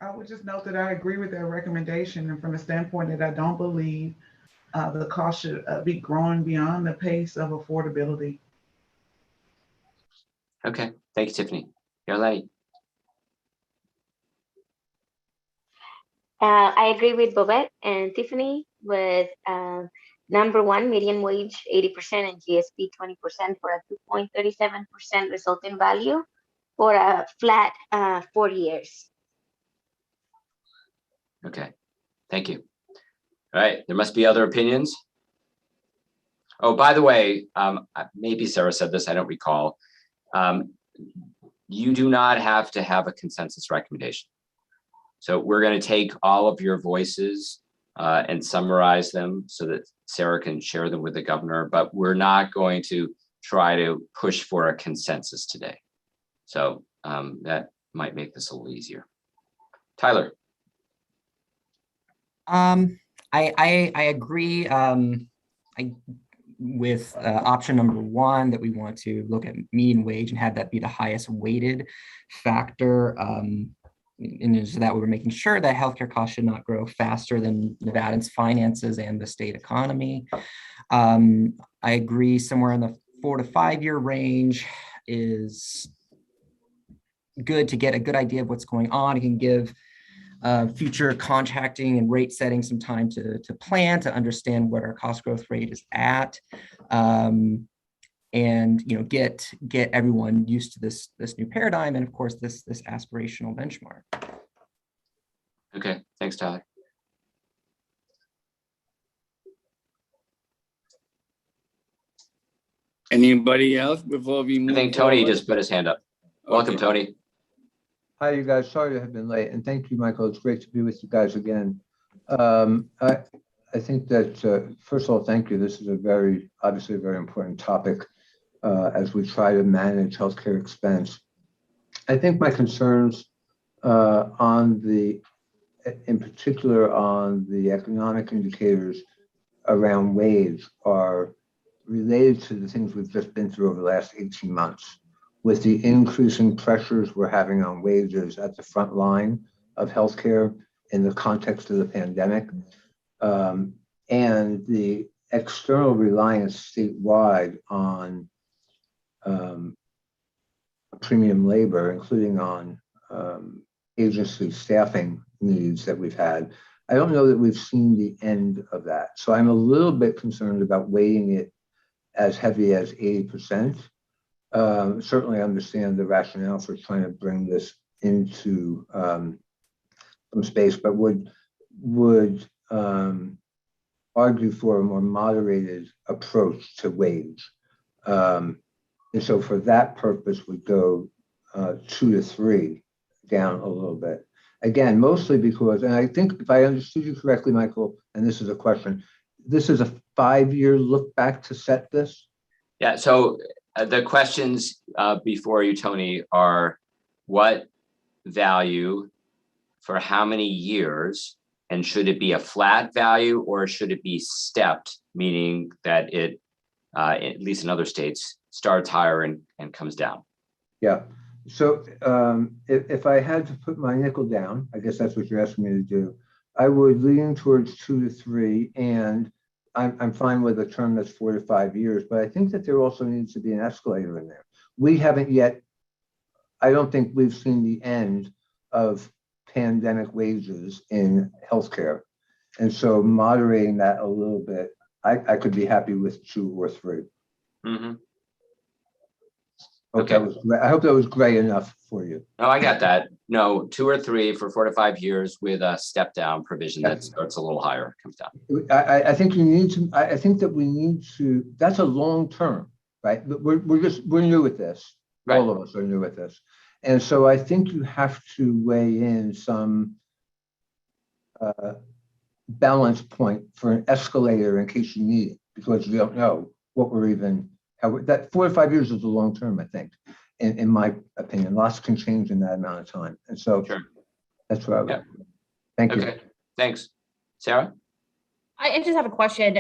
I would just note that I agree with their recommendation, and from the standpoint that I don't believe the cost should be growing beyond the pace of affordability. Okay, thank you, Tiffany. Yarleni. I agree with Bobette and Tiffany with number one, median wage 80% and GSP 20% for a 2.37% resulting value for a flat 4 years. Okay, thank you. All right, there must be other opinions. Oh, by the way, maybe Sarah said this, I don't recall. You do not have to have a consensus recommendation. So we're going to take all of your voices and summarize them so that Sarah can share them with the governor, but we're not going to try to push for a consensus today. So that might make this a little easier. Tyler. I agree with option number one, that we want to look at median wage and have that be the highest weighted factor. And so that we were making sure that healthcare costs should not grow faster than Nevadans' finances and the state economy. I agree somewhere in the 4 to 5 year range is good to get a good idea of what's going on. It can give future contracting and rate setting some time to plan, to understand what our cost growth rate is at, and get everyone used to this new paradigm, and of course this aspirational benchmark. Okay, thanks, Tyler. Anybody else before we move? I think Tony forward? just put his hand up. Welcome, Okay. Tony. Hi, you guys. Sorry to have been late, and thank you, Michael. It's great to be with you guys again. I think that first of all, thank you. This is obviously a very important topic as we try to manage healthcare expense. I think my concerns in particular on the economic indicators around wage are related to the things we've just been through over the last 18 months. With the increasing pressures we're having on wages at the front line of healthcare in the context of the pandemic, and the external reliance statewide on premium labor, including on agency staffing needs that we've had. I don't know that we've seen the end of that. So I'm a little bit concerned about weighting it as heavy as 80%. Certainly understand the rationale for trying to bring this into some space, but would argue for a more moderated approach to wage. And so for that purpose, would go 2 to 3 down a little bit. Again, mostly because, and I think if I understood you correctly, Michael, and this is a question, this is a 5-year look back to set this? Yeah, so the questions before you, Tony, are what value for how many years, and should it be a flat value or should it be stepped, meaning that it, at least in other states, starts higher and comes down? Yeah, so if I had to put my nickel down, I guess that's what you're asking me to do, I would lean towards 2 to 3, and I'm fine with a term that's 4 to 5 years, but I think that there also needs to be an escalator in there. We haven't yet, I don't think we've seen the end of pandemic wages in healthcare. And so moderating that a little bit, I could be happy with 2 or 3. Mm-hmm. Okay. I hope that was gray enough for you. No, I got that. No, 2 or 3 for 4 to 5 years with a step down provision that starts a little higher, comes down. I think you need to, I think that we need to, that's a long term, right? But we're new at this. Right. All of us are new at this. And so I think you have to weigh in some balance point for an escalator in case you need it, because you don't know what we're even, that 4 to 5 years is a long term, I think, in my opinion. Lots can change in that amount of time. And so that's what I would. Thank you. Okay, thanks. Sarah? I just have a question.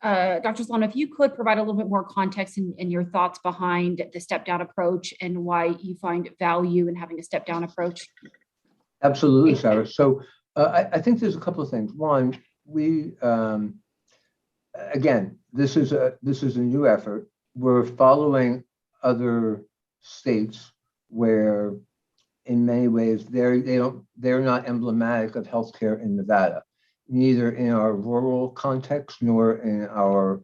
Dr. Sloan, if you could provide a little bit more context in your thoughts behind the step down approach and why you find value in having a step down approach. Absolutely, Sarah. So I think there's a couple of things. One, we, again, this is a new effort. We're following other states where in many ways they're not emblematic of healthcare in Nevada, neither in our rural context nor in our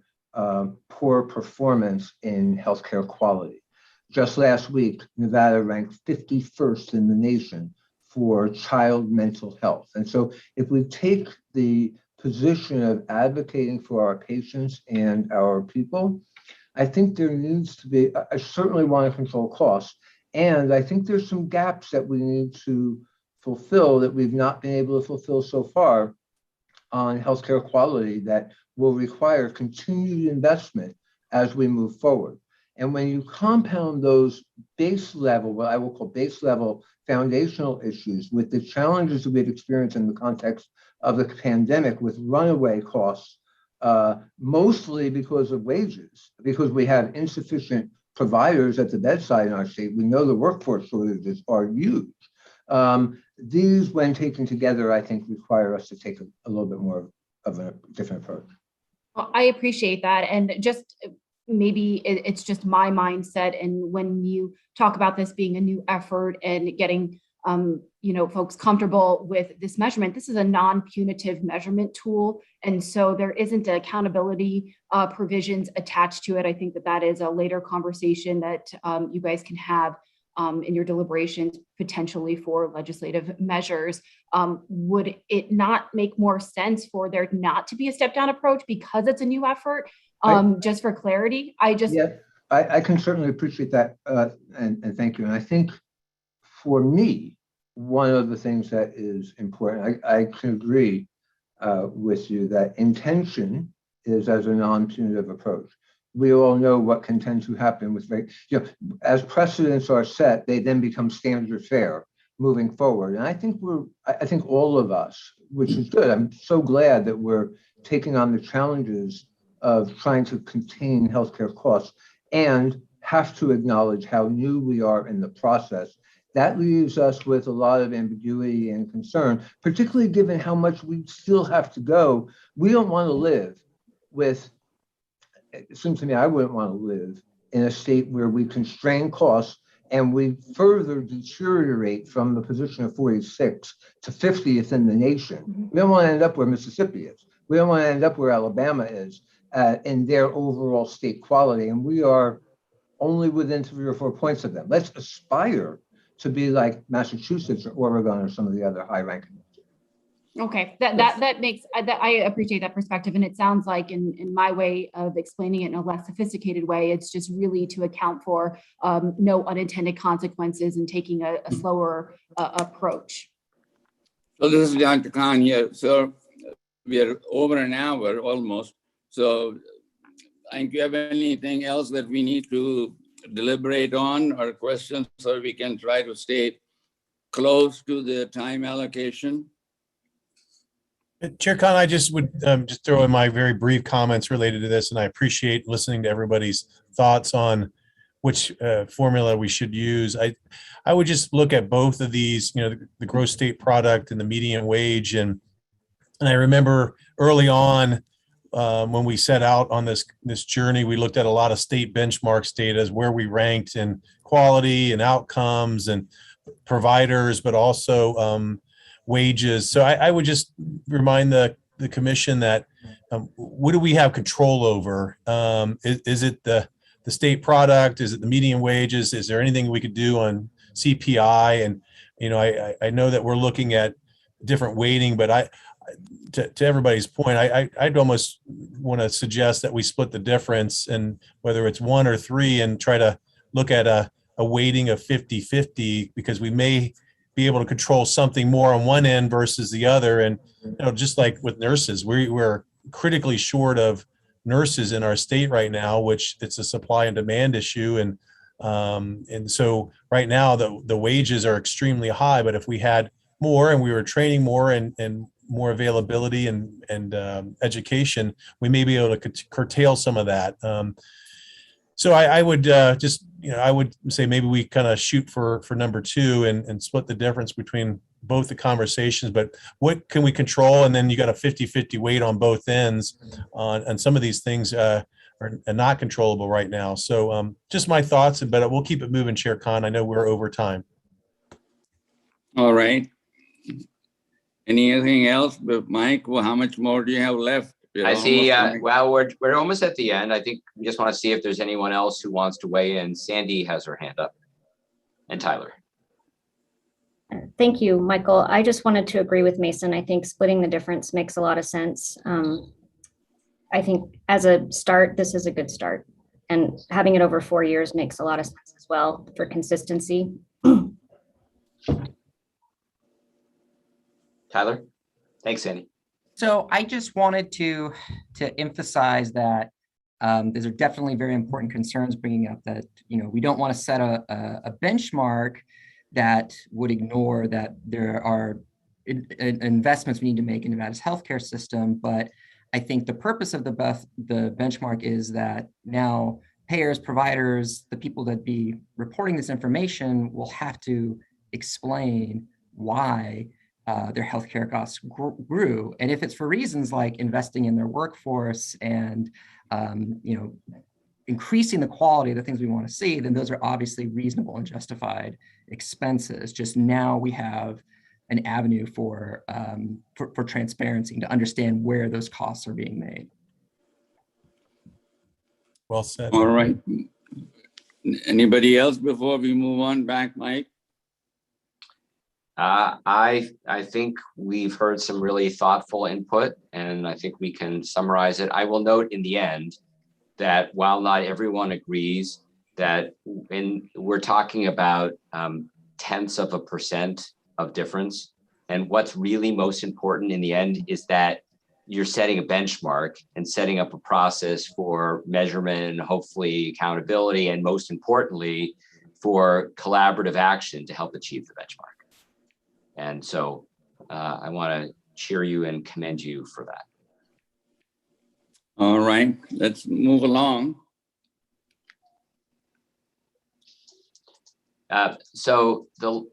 poor performance in healthcare quality. Just last week, Nevada ranked 51st in the nation for child mental health. And so if we take the position of advocating for our patients and our people, I think there needs to be, I certainly want to control costs. And I think there's some gaps that we need to fulfill that we've not been able to fulfill so far on healthcare quality that will require continued investment as we move forward. And when you compound those base level, what I will call base level foundational issues with the challenges that we've experienced in the context of the pandemic with runaway costs, mostly because of wages, because we have insufficient providers at the bedside in our state. We know the workforce shortages are huge. These, when taken together, I think require us to take a little bit more of a different approach. Well, I appreciate that. And just maybe it's just my mindset. And when you talk about this being a new effort and getting folks comfortable with this measurement, this is a non-punitive measurement tool. And so there isn't accountability provisions attached to it. I think that is a later conversation that you guys can have in your deliberations, potentially for legislative measures. Would it not make more sense for there not to be a step down approach because it's a new effort? Just for clarity, I can certainly appreciate that, and thank you. And I think for me, one of the things that is important, I can agree with you that intention is as a non-punitive approach. We all know what can tend to happen with, as precedents are set, they then become standard fare moving forward. And I think I think all of us, which is good. I'm so glad that we're taking on the challenges of trying to contain healthcare costs and have to acknowledge how new we are in the process. That leaves us with a lot of ambiguity and concern, particularly given how much we still have to go. We don't want to live with, it seems to me, I wouldn't want to live in a state where we constrain costs and we further deteriorate from the position of 46 to 50th in the nation. We don't want to end up where Mississippi is. We don't want to end up where Alabama is in their overall state quality. And we are only within 3 or 4 points of them. Let's aspire to be like Massachusetts or Oregon or some of the other high ranking. Okay, that makes, I appreciate that perspective. And it sounds like in my way of explaining it in a less sophisticated way, it's just really to account for no unintended consequences and taking a slower approach. So this is Dr. Khan here. So we are over an hour almost. So do you have anything else that we need to deliberate on or questions so we can try to stay close to the time allocation? Chair Khan, I just would just throw in my very brief comments related to this, and I appreciate listening to everybody's thoughts on which formula we should use. I would just look at both of these, the gross state product and the median wage, and I remember early on when we set out on this journey, we looked at a lot of state benchmarks data as where we ranked in quality and outcomes, and providers, but also wages. So I would just remind the commission that what do we have control over? Is it the state product? Is it the median wages? Is there anything we could do on CPI? And, you know, I know that we're looking at different weighting, but to everybody's point, I'd almost want to suggest that we split the difference, and whether it's 1 or 3, and try to look at a weighting of 50-50, because we may be able to control something more on one end versus the other. And, you know, just like with nurses, we're critically short of nurses in our state right now, which it's a supply and demand issue. And so right now the wages are extremely high, but if we had more and we were training more and more availability and education, we may be able to curtail some of that. So I would just, you know, I would say maybe we kind of shoot for number 2 and split the difference between both the conversations, but what can we control? And then you got a 50-50 weight on both ends on some of these things are not controllable right now. So just my thoughts, but we'll keep it moving, Chair Khan. I know we're over time. All right. Anything else, but Mike? Well, how much more do you have left? I see. Well, we're almost at the end. I think we just want to see if there's anyone else who wants to weigh in. Sandy has her hand up, and Tyler. Thank you, Michael. I just wanted to agree with Mason. I think splitting the difference makes a lot of sense. I think as a start, this is a good start, and having it over 4 years makes a lot of sense as well for consistency. Tyler? Thanks, Sandy. So I just wanted to emphasize that these are definitely very important concerns, bringing up that, you know, we don't want to set a benchmark that would ignore that there are investments we need to make in Nevada's healthcare system. But I think the purpose of the benchmark is that now payers, providers, the people that be reporting this information will have to explain why their healthcare costs grew. And if it's for reasons like investing in their workforce and you know, increasing the quality of the things we want to see, then those are obviously reasonable and justified expenses. Just now we have an avenue for transparency to understand where those costs are being made. Well said. All right. Anybody else before we move on back, Mike? I think we've heard some really thoughtful input, and I think we can summarize it. I will note in the end that while not everyone agrees that when we're talking about 0.1% of difference, and what's really most important in the end is that you're setting a benchmark and setting up a process for measurement and hopefully accountability, and most importantly, for collaborative action to help achieve the benchmark. And so I want to cheer you and commend you for that. All right, let's move along. So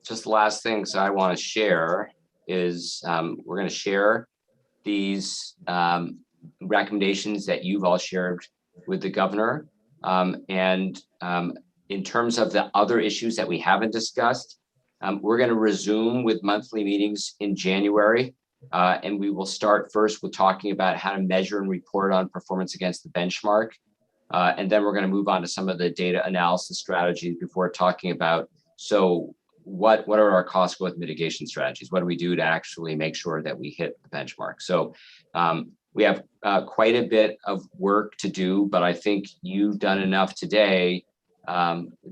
just the last things I want to share is we're going to share these recommendations that you've all shared with the governor. And in terms of the other issues that we haven't discussed, we're going to resume with monthly meetings in January, and we will start first with talking about how to measure and report on performance against the benchmark. And then we're going to move on to some of the data analysis strategies before talking about, so what are our cost growth mitigation strategies? What do we do to actually make sure that we hit the benchmark? So we have quite a bit of work to do, but I think you've done enough today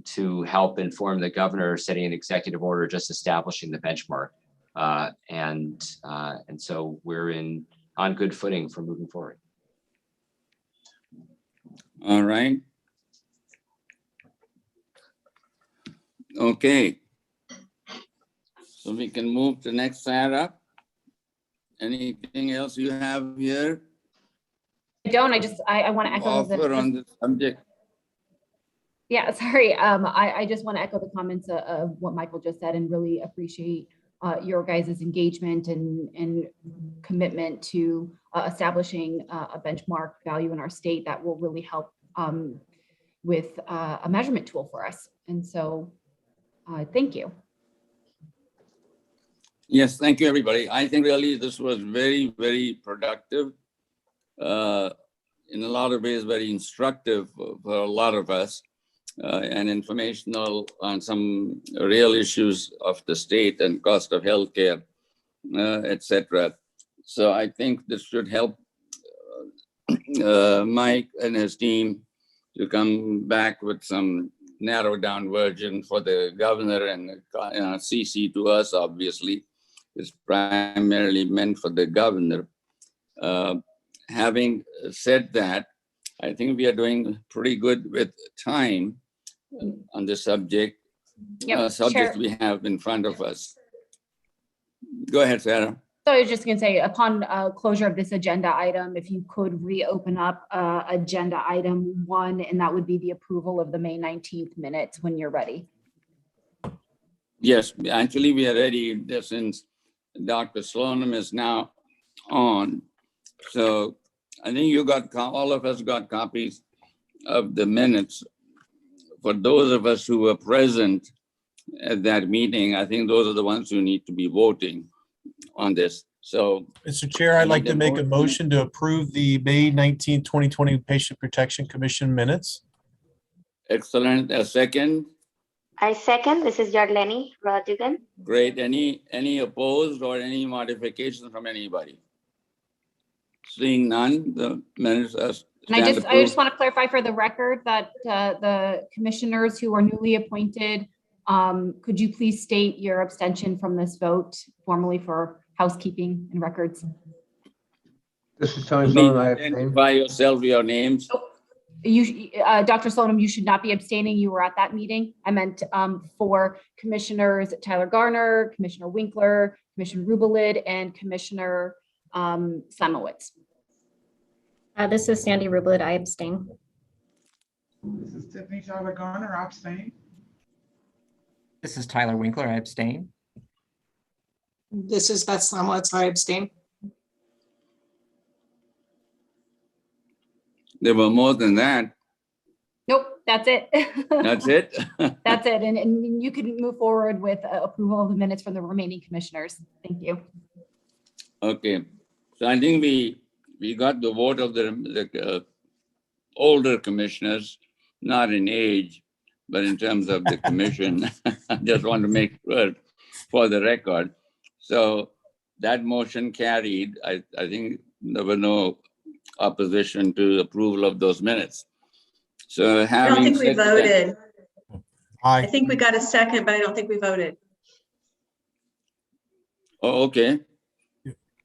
to help inform the governor setting an executive order just establishing the benchmark, and so we're on good footing for moving forward. All right. Okay. So we can move to next slide up. Anything else you have here? I don't. I want to echo Offer on the subject. Yeah, sorry. I just want to echo the comments of what Michael just said and really appreciate your guys' engagement and commitment to establishing a benchmark value in our state that will really help with a measurement tool for us. And so thank you. Yes, thank you, everybody. I think really this was very, very productive. In a lot of ways, very instructive for a lot of us, and informational on some real issues of the state and cost of healthcare, etc. So I think this should help Mike and his team to come back with some narrowed down version for the governor and CC to us, obviously. It's primarily meant for the governor. Having said that, I think we are doing pretty good with time on the subject we have in front of us. Go ahead, Sarah. So I was just going to say, upon closure of this agenda item, if you could reopen up agenda item 1, and that would be the approval of the May 19th minutes when you're ready. Yes, actually we are ready since Dr. Slonim is now on. So I think you got, all of us got copies of the minutes. For those of us who were present at that meeting, I think those are the ones who need to be voting on this. So, Mr. Chair, I'd like to make a motion to approve the May 19, 2020 Patient Protection Commission minutes. Excellent. A second? I second. This is Yarleni Rodrigan. Great. Any opposed or any modifications from anybody? Seeing none, the minutes are And I just want to clarify for the record that the commissioners who are newly appointed, could you please state your abstention from this vote formally for housekeeping and records? This is Tony Slonim. I abstain. Identify yourself, your names. Dr. Slonim, you should not be abstaining. You were at that meeting. I meant for Commissioners Tyler Garner, Commissioner Winkler, Commissioner Rubelid, and Commissioner Samowitz. This is Sandy Rubelid. I abstain. This is Tiffany Tyler Garner. I abstain. This is Tyler Winkler. I abstain. This is Beth Samowitz. I abstain. There were more than that. Nope, that's it. That's it? That's it. And you can move forward with approval of the minutes from the remaining commissioners. Thank you. Okay. So I think we got the vote of the older commissioners, not in age, but in terms of the commission. I just want to make sure for the record. So that motion carried. I think there were no opposition to approval of those minutes. So I don't think we voted. Aye. I think we got a second, but I don't think we voted. Oh, okay.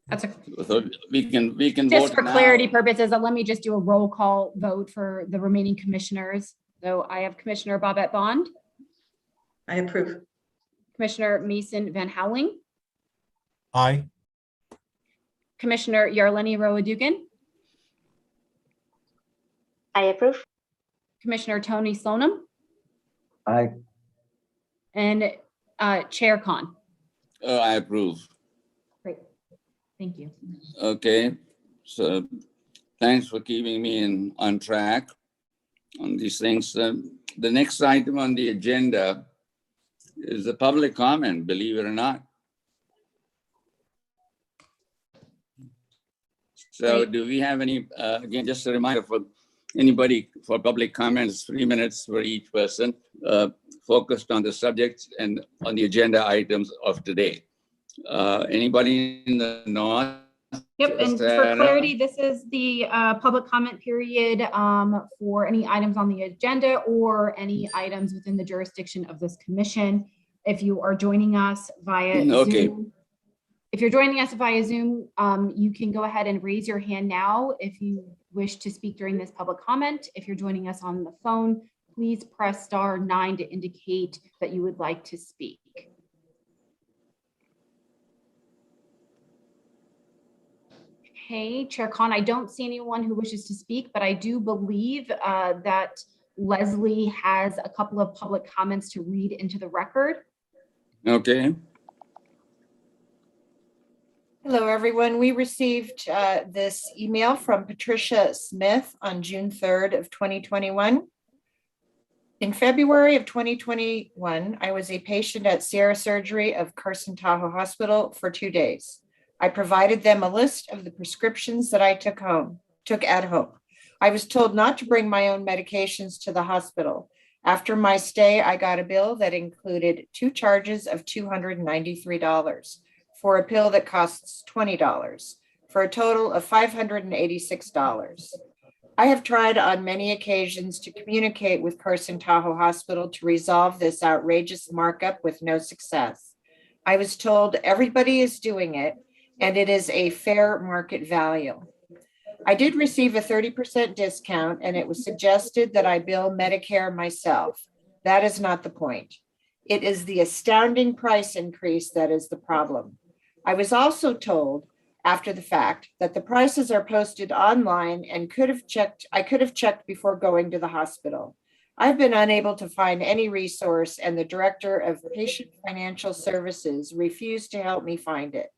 That's So we can just vote for now. clarity purposes. Let me just do a roll call vote for the remaining commissioners. So I have Commissioner Bobette Bond. I approve. Commissioner Mason Van Howling. Aye. Commissioner Yarleni Roadugan. I approve. Commissioner Tony Slonim. Aye. And Chair Khan. I approve. Great. Thank you. Okay. So thanks for keeping me on track on these things. The next item on the agenda is the public comment, believe it or not. So Great. do we have any, again, just a reminder for anybody for public comments, 3 minutes for each person, focused on the subjects and on the agenda items of today. Anybody in the north? Yep, and for clarity, this is the public comment period for any items on the agenda or any items within the jurisdiction of this commission. If you are joining us via Zoom, if you're joining us via Zoom, you can go ahead and raise your hand now if you wish to speak during this public comment. If you're joining us on the phone, please press *9 to indicate that you would like to speak. Okay, Chair Khan, I don't see anyone who wishes to speak, but I do believe that Leslie has a couple of public comments to read into the record. Okay. Hello, everyone. We received this email from Patricia Smith on June 3rd of 2021. In February of 2021, I was a patient at Sierra Surgery of Carson Tahoe Hospital for 2 days. I provided them a list of the prescriptions that I took at home. I was told not to bring my own medications to the hospital. After my stay, I got a bill that included 2 charges of $293 for a pill that costs $20, for a total of $586. I have tried on many occasions to communicate with Carson Tahoe Hospital to resolve this outrageous markup with no success. I was told everybody is doing it and it is a fair market value. I did receive a 30% discount and it was suggested that I bill Medicare myself. That is not the point. It is the astounding price increase that is the problem. I was also told after the fact that the prices are posted online and I could have checked before going to the hospital. I've been unable to find any resource and the Director of Patient Financial Services refused to help me find it.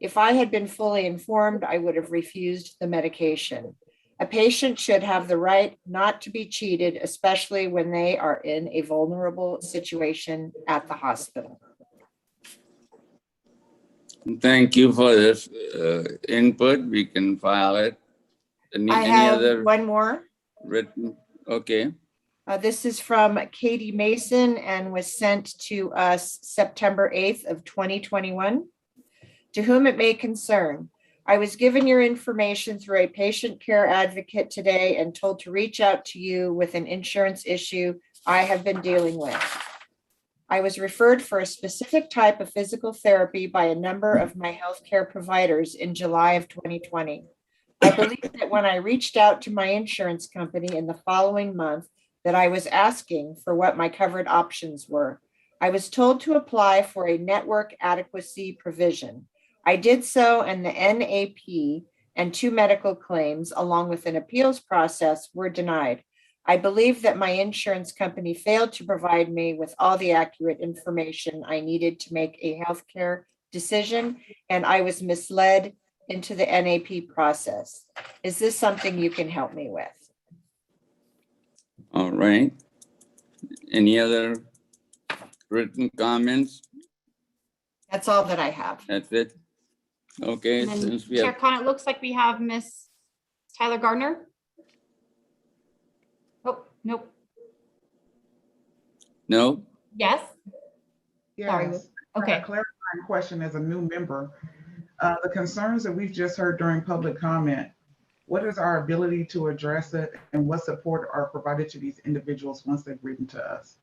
If I had been fully informed, I would have refused the medication. A patient should have the right not to be cheated, especially when they are in a vulnerable situation at the hospital. Thank you for this input. We can file it. I have one more. Written? Okay. This is from Katie Mason and was sent to us September 8th of 2021. To whom it may concern, I was given your information through a patient care advocate today and told to reach out to you with an insurance issue I have been dealing with. I was referred for a specific type of physical therapy by a number of my healthcare providers in July of 2020. I believe that when I reached out to my insurance company in the following month, that I was asking for what my covered options were. I was told to apply for a network adequacy provision. I did so, and the NAP and 2 medical claims, along with an appeals process, were denied. I believe that my insurance company failed to provide me with all the accurate information I needed to make a healthcare decision, and I was misled into the NAP process. Is this something you can help me with? All right. Any other written comments? That's all that I have. That's it? Okay, And then since we Chair have, Khan, it looks like we have Miss Tyler Gardner. Oh, nope. no? Yes? Sorry. Yes. Okay. A clarifying question as a new member. The concerns that we've just heard during public comment, what is our ability to address it and what support are provided to these individuals once they've written to us?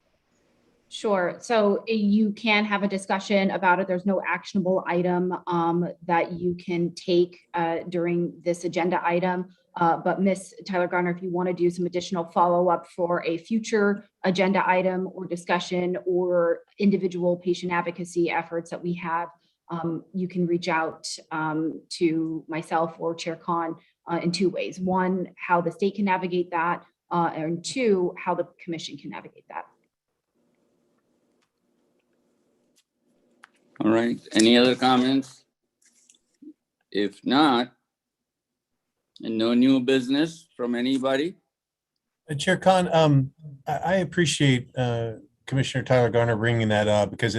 Sure. So you can have a discussion about it. There's no actionable item that you can take during this agenda item. But Ms. Tyler Garner, if you want to do some additional follow-up for a future agenda item or discussion or individual patient advocacy efforts that we have, you can reach out to myself or Chair Khan in 2 ways. 1, how the state can navigate that, and 2, how the commission can navigate that. All right, any other comments? If not, and no new business from anybody? Chair Khan, I appreciate Commissioner Tyler Garner bringing that up because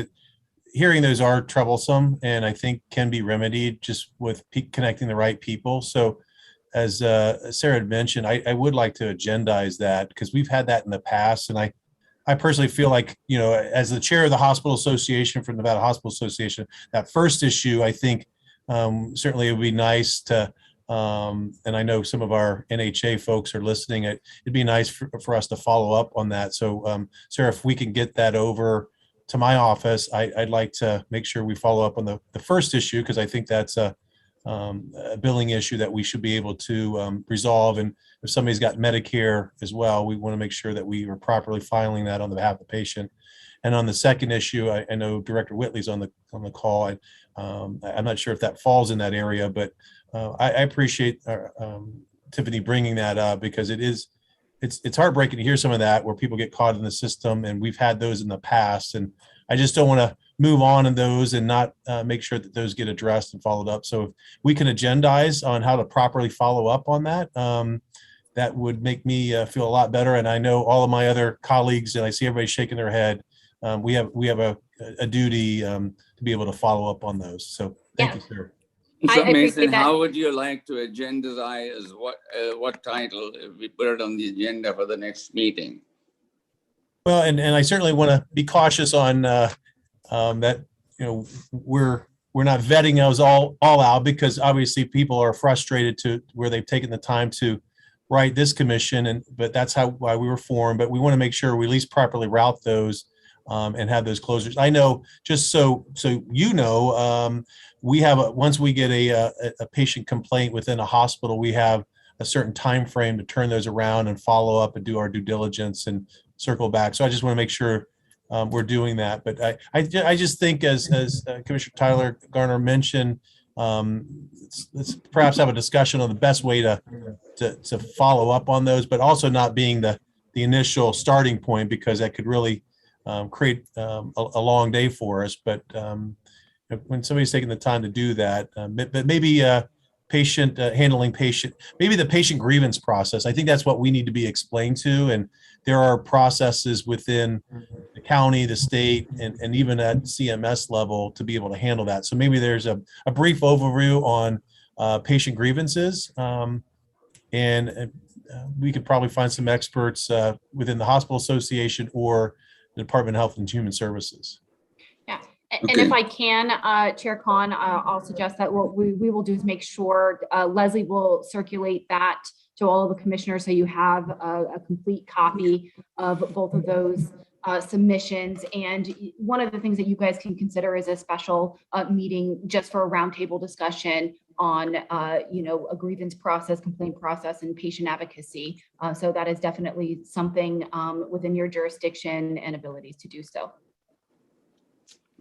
hearing those are troublesome and I think can be remedied just with connecting the right people. So as Sarah had mentioned, I would like to agendize that because we've had that in the past. And I personally feel like, you know, as the chair of the Hospital Association for Nevada Hospital Association, that first issue, I think certainly it would be nice to, and I know some of our NHA folks are listening, it'd be nice for us to follow up on that. So Sarah, if we can get that over to my office, I'd like to make sure we follow up on the first issue because I think that's a billing issue that we should be able to resolve. And if somebody's got Medicare as well, we want to make sure that we are properly filing that on the behalf of the patient. And on the second issue, I know Director Whitley's on the call. I'm not sure if that falls in that area, but I appreciate Tiffany bringing that up because it's heartbreaking to hear some of that where people get caught in the system, and we've had those in the past. And I just don't want to move on in those and not make sure that those get addressed and followed up. So if we can agendize on how to properly follow up on that, that would make me feel a lot better. And I know all of my other colleagues, and I see everybody shaking their head. We have a duty to be able to follow up on those. So thank you, sir. So I Mason, appreciate that. how would you like to agendize what title if we put it on the agenda for the next meeting? Well, and I certainly want to be cautious on that. We're not vetting those all out, because obviously people are frustrated to where they've taken the time to write this commission, but that's why we were formed. But we want to make sure we at least properly route those and have those closures. I know, just so we have once we get a patient complaint within a hospital, we have a certain time frame to turn those around and follow up and do our due diligence and circle back. So I just want to make sure we're doing that. But I just think, as Commissioner Tyler Garner mentioned, let's perhaps have a discussion on the best way to follow up on those, but also not being the initial starting point, because that could really create a long day for us. But when somebody's taking the time to do that, but maybe patient maybe the patient grievance process. I think that's what we need to be explained to. And there are processes within the county, the state, and even at CMS level to be able to handle that. So maybe there's a brief overview on patient grievances. And we could probably find some experts within the Hospital Association or the Department of Health and Human Services. Yeah, and if I can, Chair Khan, I'll suggest that what we will do is make sure Leslie will circulate that to all of the commissioners, so you have a complete copy of both of those submissions. And one of the things that you guys can consider is a special meeting just for a roundtable discussion on a grievance process, complaint process, and patient advocacy. So that is definitely something within your jurisdiction and abilities to do so.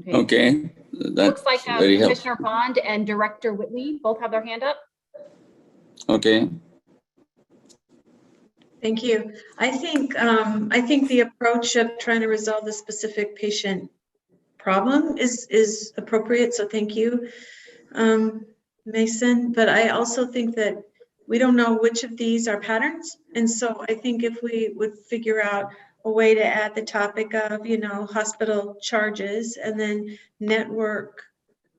Okay. Looks like Commissioner Bond and Director Whitley both have their hand up. Okay. Thank you. I think the approach of trying to resolve the specific patient problem is appropriate. So thank you, Mason. But I also think that we don't know which of these are patterns. And so I think if we would figure out a way to add the topic of, hospital charges and then network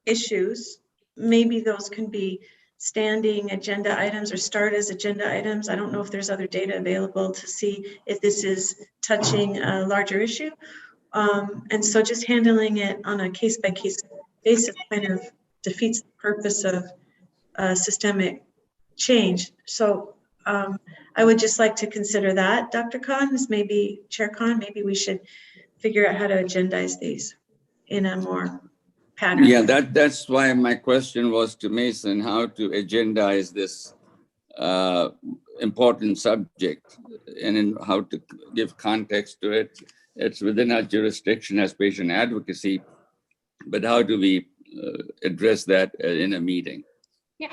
issues, maybe those can be standing agenda items or start as agenda items. I don't know if there's other data available to see if this is touching a larger issue. And so just handling it on a case-by-case basis kind of defeats the purpose of systemic change. So I would just like to consider that, Dr. Khan, maybe Chair Khan, maybe we should figure out how to agendize these in a more pattern. Yeah, that's why my question was to Mason, how to agendize this important subject and in how to give context to it. It's within our jurisdiction as patient advocacy, but how do we address that in a meeting? Yeah,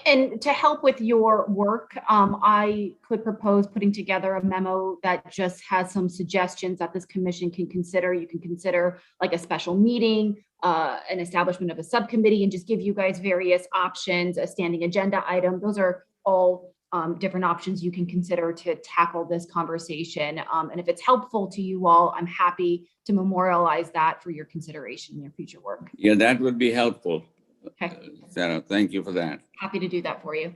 and to help with your work, I could propose putting together a memo that just has some suggestions that this commission can consider. You can consider like a special meeting, an establishment of a subcommittee, and just give you guys various options, a standing agenda item. Those are all different options you can consider to tackle this conversation. And if it's helpful to you all, I'm happy to memorialize that for your consideration in your future work. Yeah, that would be helpful. Okay. Sarah, thank you for that. Happy to do that for you.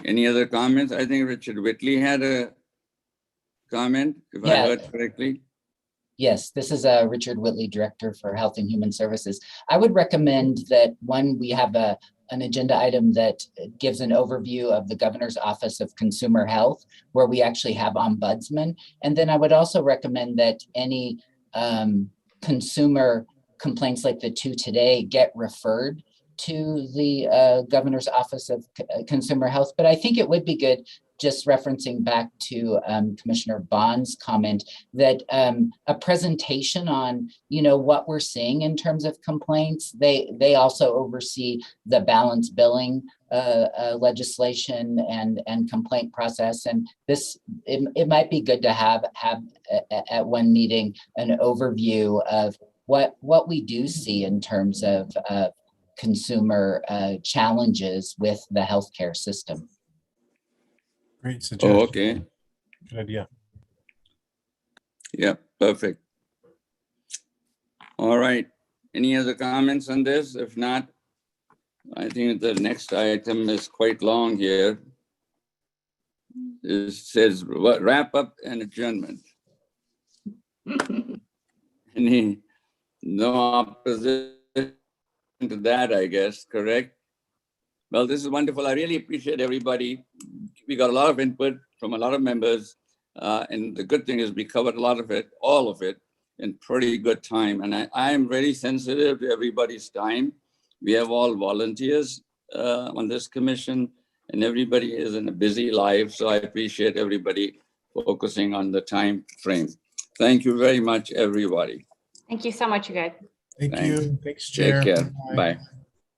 Any other comments? I think Richard Whitley had a comment, if I heard correctly. Yes, this is Richard Whitley, Director for Health and Human Services. I would recommend that we have an agenda item that gives an overview of the Governor's Office of Consumer Health, where we actually have ombudsman. And then I would also recommend that any consumer complaints like the two today get referred to the Governor's Office of Consumer Health. But I think it would be good, just referencing back to Commissioner Bond's comment, that a presentation on, what we're seeing in terms of complaints. They also oversee the balance billing legislation and complaint process. And it might be good to have at one meeting an overview of what we do see in terms of consumer challenges with the healthcare system. Great suggestion. Oh, okay. Good idea. Yeah, perfect. All right. Any other comments on this? If not, I think the next item is quite long here. It says wrap up and adjournment. No opposition to that, I guess, correct? Well, this is wonderful. I really appreciate everybody. We got a lot of input from a lot of members. And the good thing is we covered a lot of it, all of it, in pretty good time. And I am very sensitive to everybody's time. We have all volunteers on this commission, and everybody is in a busy life. So I appreciate everybody focusing on the time frame. Thank you very much, everybody. Thank you so much, you guys. Thank Thanks. you. Thanks, Chair. Take care. Bye. Bye.